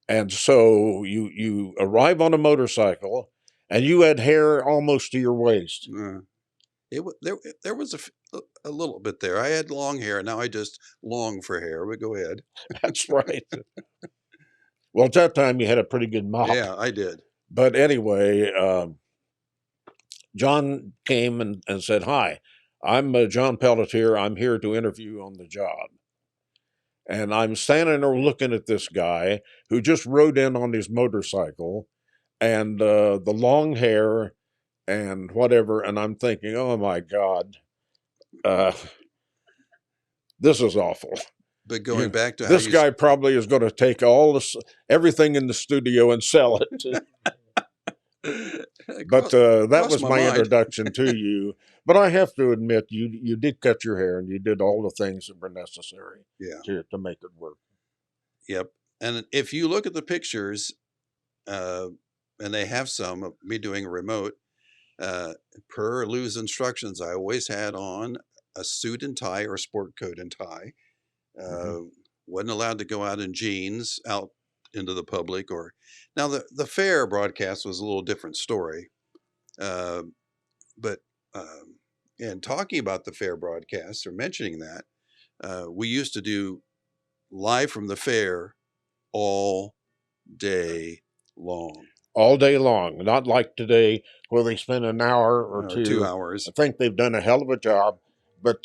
B: And so you arrive on a motorcycle, and you had hair almost to your waist.
A: There was a little bit there. I had long hair. Now I just long for hair. But go ahead.
B: That's right. Well, at that time you had a pretty good mop.
A: Yeah, I did.
B: But anyway, John came and said, "Hi, I'm John Pelletier. I'm here to interview you on the job." And I'm standing there looking at this guy who just rode in on his motorcycle and the long hair and whatever. And I'm thinking, oh my God, uh, this is awful.
A: But
B: You
A: going
B: know,
A: back to how
B: this
A: you
B: guy probably is going to take everything in the studio and sell it. But that
A: crossed
B: was
A: my
B: my
A: mind.
B: introduction to you. But I have to admit, you did cut your hair and you did all the things that were necessary
A: Yeah.
B: to make it work.
A: Yep. And if you look at the pictures, and they have some of me doing a remote, per Lew's instructions, I always had on a suit and tie or a sport coat and tie. Wasn't allowed to go out in jeans out into the public. Or now the fair broadcast was a little different story. But and talking about the fair broadcast or mentioning that, we used to do live from the fair all day long.
B: All day long, not like today where they spend an hour or
A: Or 2
B: two.
A: hours.
B: I think they've done a hell of a job. But,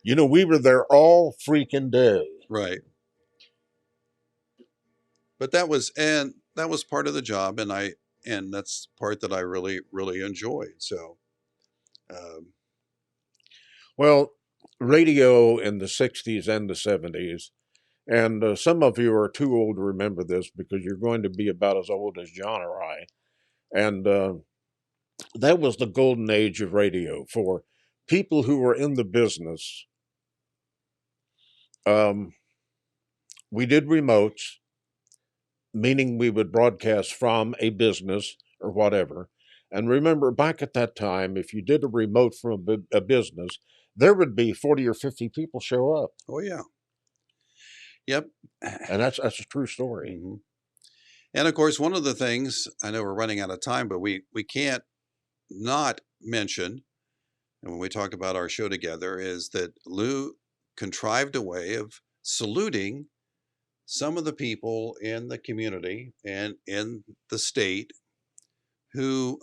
B: we were there all freaking day.
A: Right. But that was part of the job, and that's part that I really really enjoyed. So um,
B: Well, radio in the 60s and the 70s, and some of you are too old to remember this because you're going to be about as old as John or I. And that was the golden age of radio for people who were in the business. We did remotes, meaning we would broadcast from a business or whatever. And remember, back at that time, if you did a remote from a business, there would be 40 or 50 people show up.
A: oh yeah, yep.
B: And that's a true story.
A: Mhm. And of course, one of the things, I know we're running out of time, but we can't not mention, and when we talked about our show together, is that Lew contrived a way of saluting some of the people in the community and in the state who,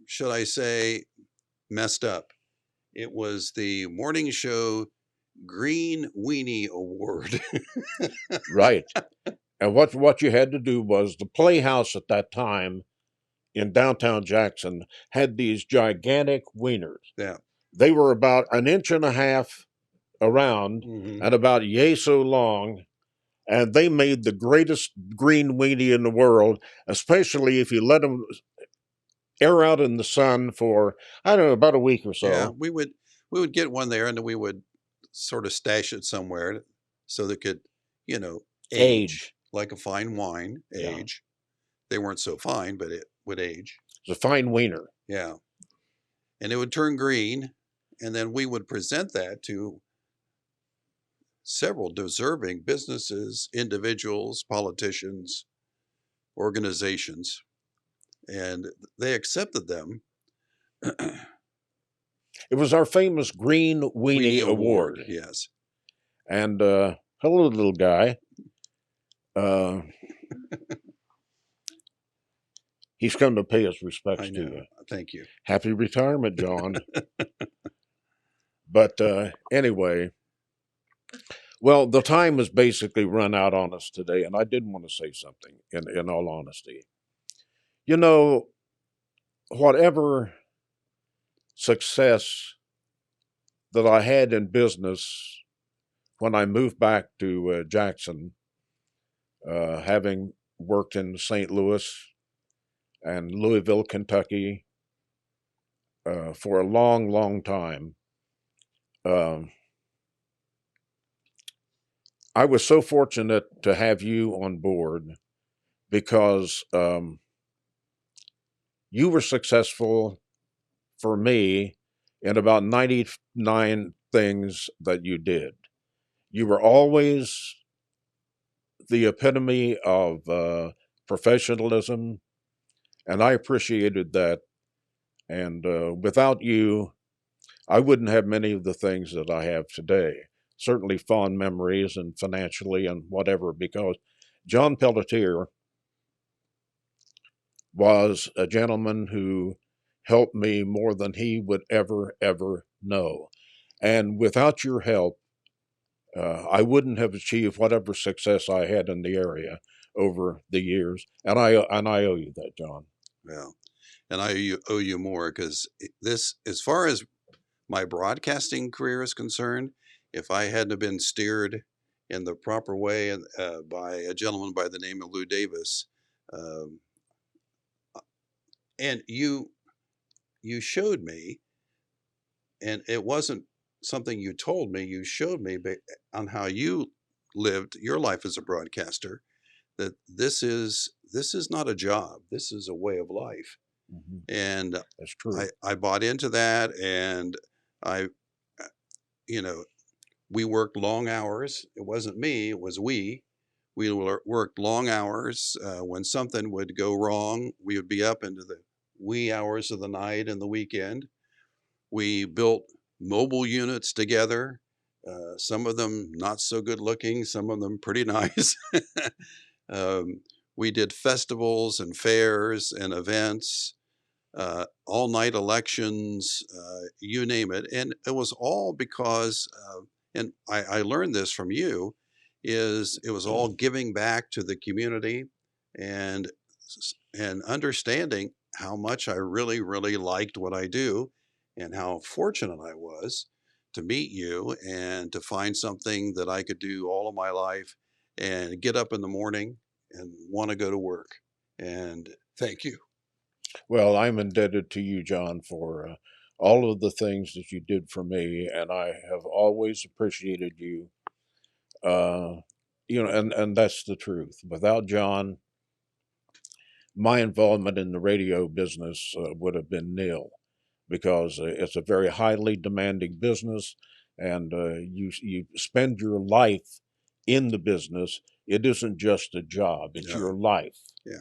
A: should I say, messed up. It was the morning show Green Weenie Award.
B: Right. And what you had to do was the Playhouse at that time in downtown Jackson had these gigantic wieners.
A: Yeah.
B: They were about an inch and a half around
A: Mm-hmm.
B: and about yay so long. And they made the greatest green weenie in the world, especially if you let them air out in the sun for, I don't know, about a week or
A: Yeah,
B: so.
A: we would get one there, and then we would sort of stash it somewhere so that it could, age
B: Age.
A: like a fine wine.
B: Yeah.
A: Age. They weren't so fine, but it would age.
B: It's a fine wiener.
A: Yeah, and it would turn green, and then we would present that to several deserving businesses, individuals, politicians, organizations, and they accepted them.
B: It was our famous Green Weenie
A: Weenie
B: Award.
A: yes.
B: And hello, little guy. He's come to pay his respects
A: I
B: to
A: know.
B: you.
A: Thank you.
B: Happy retirement, John. But anyway, well, the time has basically run out on us today, and I did want to say something in all honesty. You know, whatever success that I had in business when I moved back to Jackson, having worked in St. Louis and Louisville, Kentucky, for a long, long time. I was so fortunate to have you on board because you were successful for me in about 99 things that you did. You were always the epitome of professionalism, and I appreciated that. And without you, I wouldn't have many of the things that I have today. Certainly fond memories and financially and whatever, because John Pelletier was a gentleman who helped me more than he would ever know. And without your help, I wouldn't have achieved whatever success I had in the area over the years. And I owe you that, John.
A: Yeah. And I owe you more because this, as far as my broadcasting career is concerned, if I hadn't have been steered in the proper way by a gentleman by the name of Lew Davis, um, and you showed me, and it wasn't something you told me, you showed me on how you lived your life as a broadcaster, that this is not a job, this is a way of life.
B: Mm-hmm.
A: And
B: That's true.
A: I bought into that, and I, you know, we worked long hours. It wasn't me, it was we. We worked long hours. When something would go wrong, we would be up into the wee hours of the night and the weekend. We built mobile units together. Some of them not so good looking, some of them pretty nice. We did festivals and fairs and events, all night elections, you name it. And it was all because, and I learned this from you, is it was all giving back to the community and understanding how much I really, really liked what I do and how fortunate I was to meet you and to find something that I could do all of my life and get up in the morning and want to go to work. And thank you.
B: Well, I'm indebted to you, John, for all of the things that you did for me, and I have always appreciated you. Uh, and that's the truth. Without John, my involvement in the radio business would have been nil, because it's a very highly demanding business, and you spend your life in the business. It isn't just a job; it's
A: Yeah.
B: your life.
A: Yeah.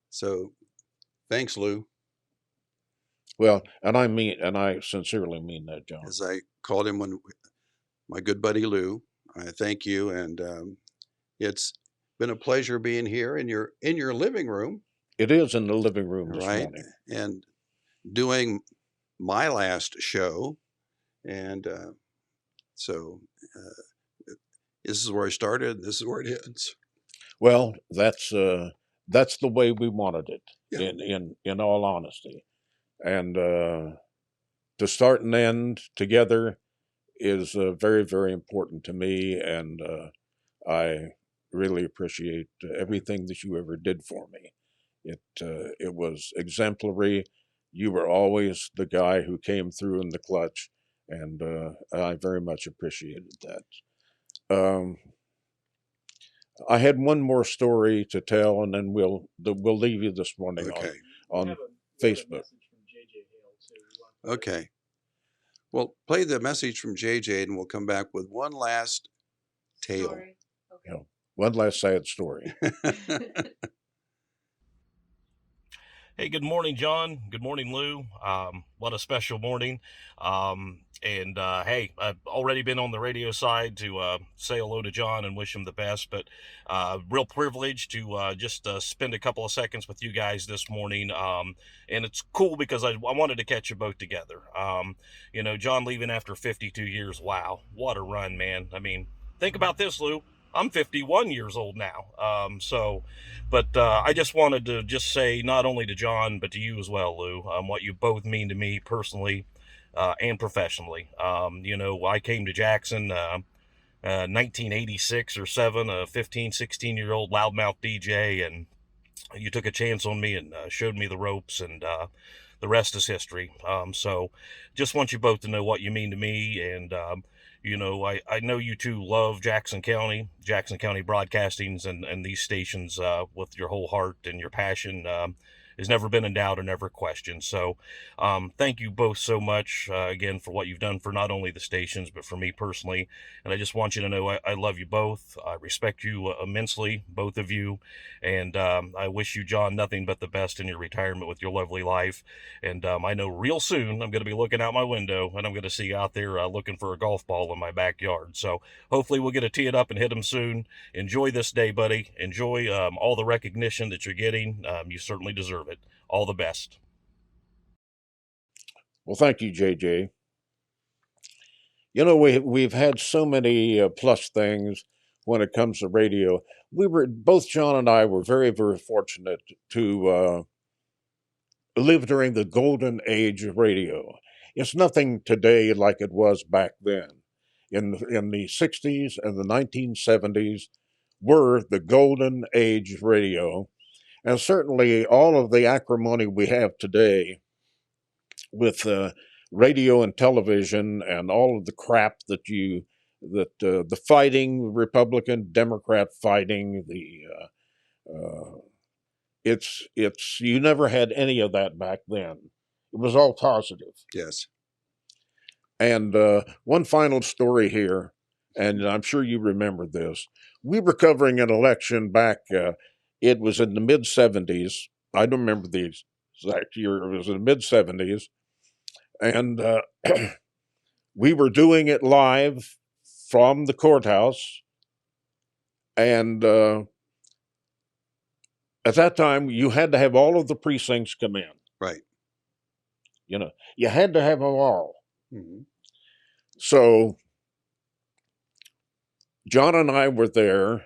A: So thanks, Lew.
B: Well, and I sincerely mean that, John.
A: As I called him when my good buddy Lew, I thank you, and it's been a pleasure being here in your living room,
B: It is in the living room this
A: right,
B: morning.
A: and doing my last show, and so this is where I started. And this is where it ends.
B: Well, that's the way we wanted it.
A: Yeah.
B: In all honesty, and to start and end together is very, very important to me, and I really appreciate everything that you ever did for me. It was exemplary. You were always the guy who came through in the clutch, and I very much appreciated that. Um, I had one more story to tell, and then we'll leave you this morning
A: Okay.
B: on Facebook.
A: Okay. Well, play the message from JJ, and we'll come back with one last tale.
C: Sorry.
B: You know, one last sad story.
D: Hey, good morning, John. Good morning, Lou. What a special morning. Hey, I've already been on the radio side to say hello to John and wish him the best, but real privilege to just spend a couple of seconds with you guys this morning. And it's cool because I wanted to catch you both together. John leaving after 52 years. Wow, what a run, man. I mean, think about this, Lou. I'm 51 years old now. But I just wanted to just say not only to John, but to you as well, Lou, what you both mean to me personally and professionally. I came to Jackson 1986 or 7, a 15, 16-year-old loudmouth DJ, and you took a chance on me and showed me the ropes, and the rest is history. So just want you both to know what you mean to me. And, I know you two love Jackson County broadcastings and these stations with your whole heart, and your passion has never been in doubt or never questioned. So thank you both so much again for what you've done for not only the stations, but for me personally. And I just want you to know I love you both. I respect you immensely, both of you. And I wish you, John, nothing but the best in your retirement with your lovely life. And I know real soon I'm going to be looking out my window and I'm going to see you out there looking for a golf ball in my backyard. So hopefully we'll get to tee it up and hit them soon. Enjoy this day, buddy. Enjoy all the recognition that you're getting. You certainly deserve it. All the best.
B: Well, thank you, JJ. We've had so many plus things when it comes to radio. Both John and I were very, very fortunate to live during the golden age of radio. It's nothing today like it was back then. In the 60s and the 1970s were the golden age of radio. And certainly all of the acrimony we have today with radio and television and all of the crap the fighting, Republican Democrat fighting, it's you never had any of that back then. It was all positive.
A: Yes.
B: And one final story here, and I'm sure you remember this. We were covering an election back. It was in the mid '70s. I don't remember the exact year. It was in the mid '70s, and we were doing it live from the courthouse. And at that time, you had to have all of the precincts come in.
A: Right.
B: You had to have them all.
A: Mm-hmm.
B: So John and I were there,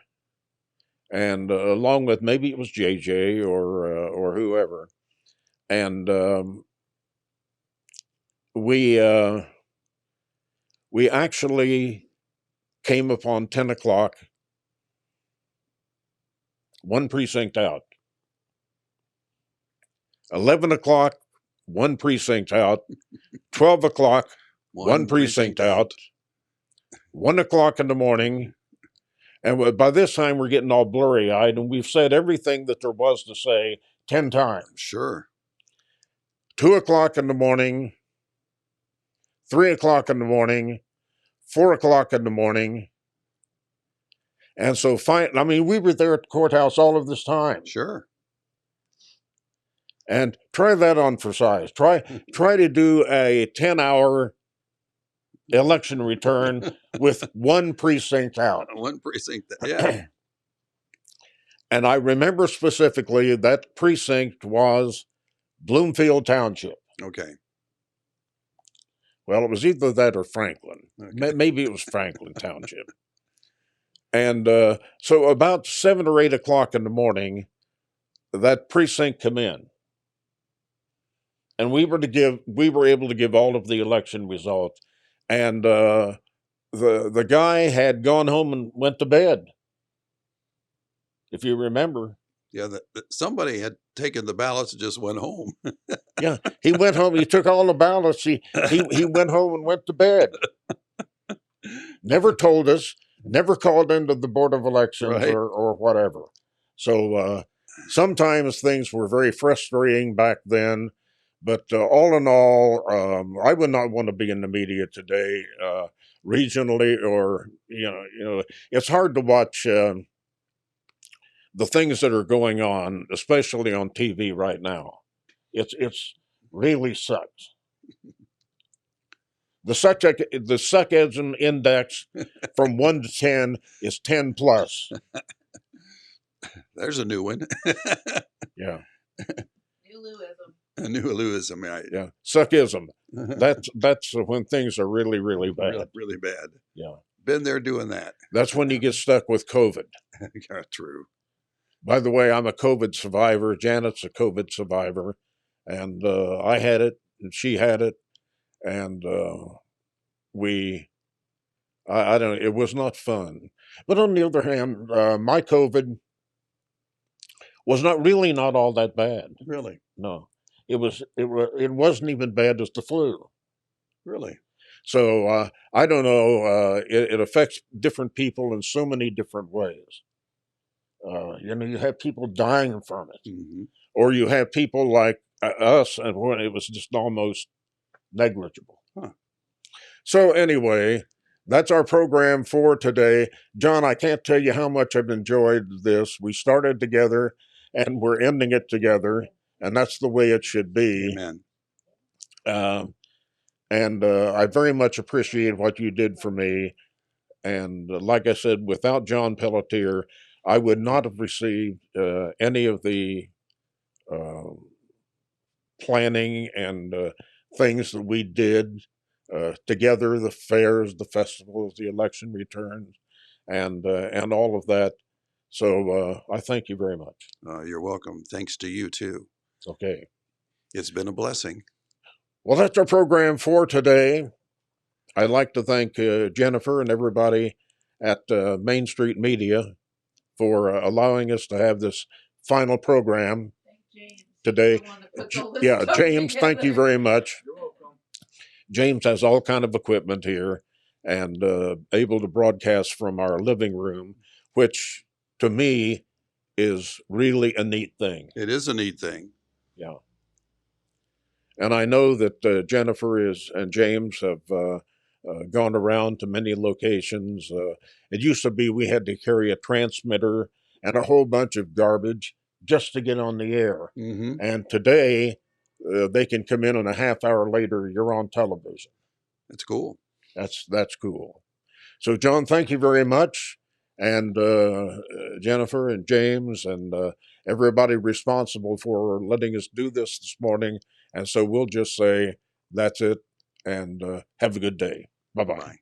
B: and along with maybe it was JJ or whoever, and we actually came upon 10 o'clock, one precinct out. 11 o'clock, one precinct out. 12 o'clock, one precinct out. 1 o'clock in the morning. And by this time, we're getting all blurry eyed, and we've said everything that there was to say 10 times.
A: Sure.
B: 2 o'clock in the morning, 3 o'clock in the morning, 4 o'clock in the morning. And so, we were there at the courthouse all of this time.
A: Sure.
B: And try that on for size. Try to do a 10-hour election return with one precinct out.
A: One precinct. Yeah.
B: And I remember specifically that precinct was Bloomfield Township.
A: Okay.
B: Well, it was either that or Franklin.
A: Okay.
B: Maybe it was Franklin Township. And so about 7 or 8 o'clock in the morning, that precinct come in. And we were able to give all of the election results. And the guy had gone home and went to bed. If you remember.
A: Yeah, somebody had taken the ballots and just went home.
B: Yeah, he went home. He took all the ballots. He went home and went to bed. Never told us. Never called into the Board of Elections
A: Right.
B: or whatever. So sometimes things were very frustrating back then. But all in all, I would not want to be in the media today, regionally, or it's hard to watch the things that are going on, especially on TV right now. It's really sucks. The suckism index from 1 to 10 is 10 plus.
A: There's a new one.
B: Yeah.
C: New Lewism.
A: A new Lewism, right?
B: Yeah. Suckism. That's when things are really, really bad.
A: Really, really bad.
B: Yeah.
A: Been there doing that.
B: That's when you get stuck with COVID.
A: Yeah, true.
B: By the way, I'm a COVID survivor. Janet's a COVID survivor. And I had it, and she had it. And I don't know, it was not fun. But on the other hand, my COVID was not all that bad.
A: Really?
B: No, it wasn't even bad as the flu.
A: Really?
B: So I don't know. It affects different people in so many different ways. You have people dying from it, or you have people like us, and when it was just almost negligible.
A: Huh.
B: So anyway, that's our program for today. John, I can't tell you how much I've enjoyed this. We started together, and we're ending it together, and that's the way it should be.
A: Amen.
B: And I very much appreciate what you did for me. And like I said, without John Pelletier, I would not have received any of the planning and things that we did together, the fairs, the festivals, the election returns, and all of that. So I thank you very much.
A: You're welcome. Thanks to you, too.
B: Okay.
A: It's been a blessing.
B: Well, that's our program for today. I'd like to thank Jennifer and everybody at Main Street Media for allowing us to have this final program
C: James.
B: today. Yeah,
C: Stuff
B: James, thank you
C: together.
B: very much. James has all kind of equipment here and able to broadcast from our living room, which to me is really a neat thing.
A: It is a neat thing.
B: Yeah. And I know that Jennifer and James have gone around to many locations. It used to be we had to carry a transmitter and a whole bunch of garbage just to get on the air. And today, they can come in and a half hour later, you're on television.
A: That's cool.
B: That's cool. So, John, thank you very much. And Jennifer and James and everybody responsible for letting us do this morning. And so we'll just say that's it, and have a good day. Bye-bye.
A: Bye.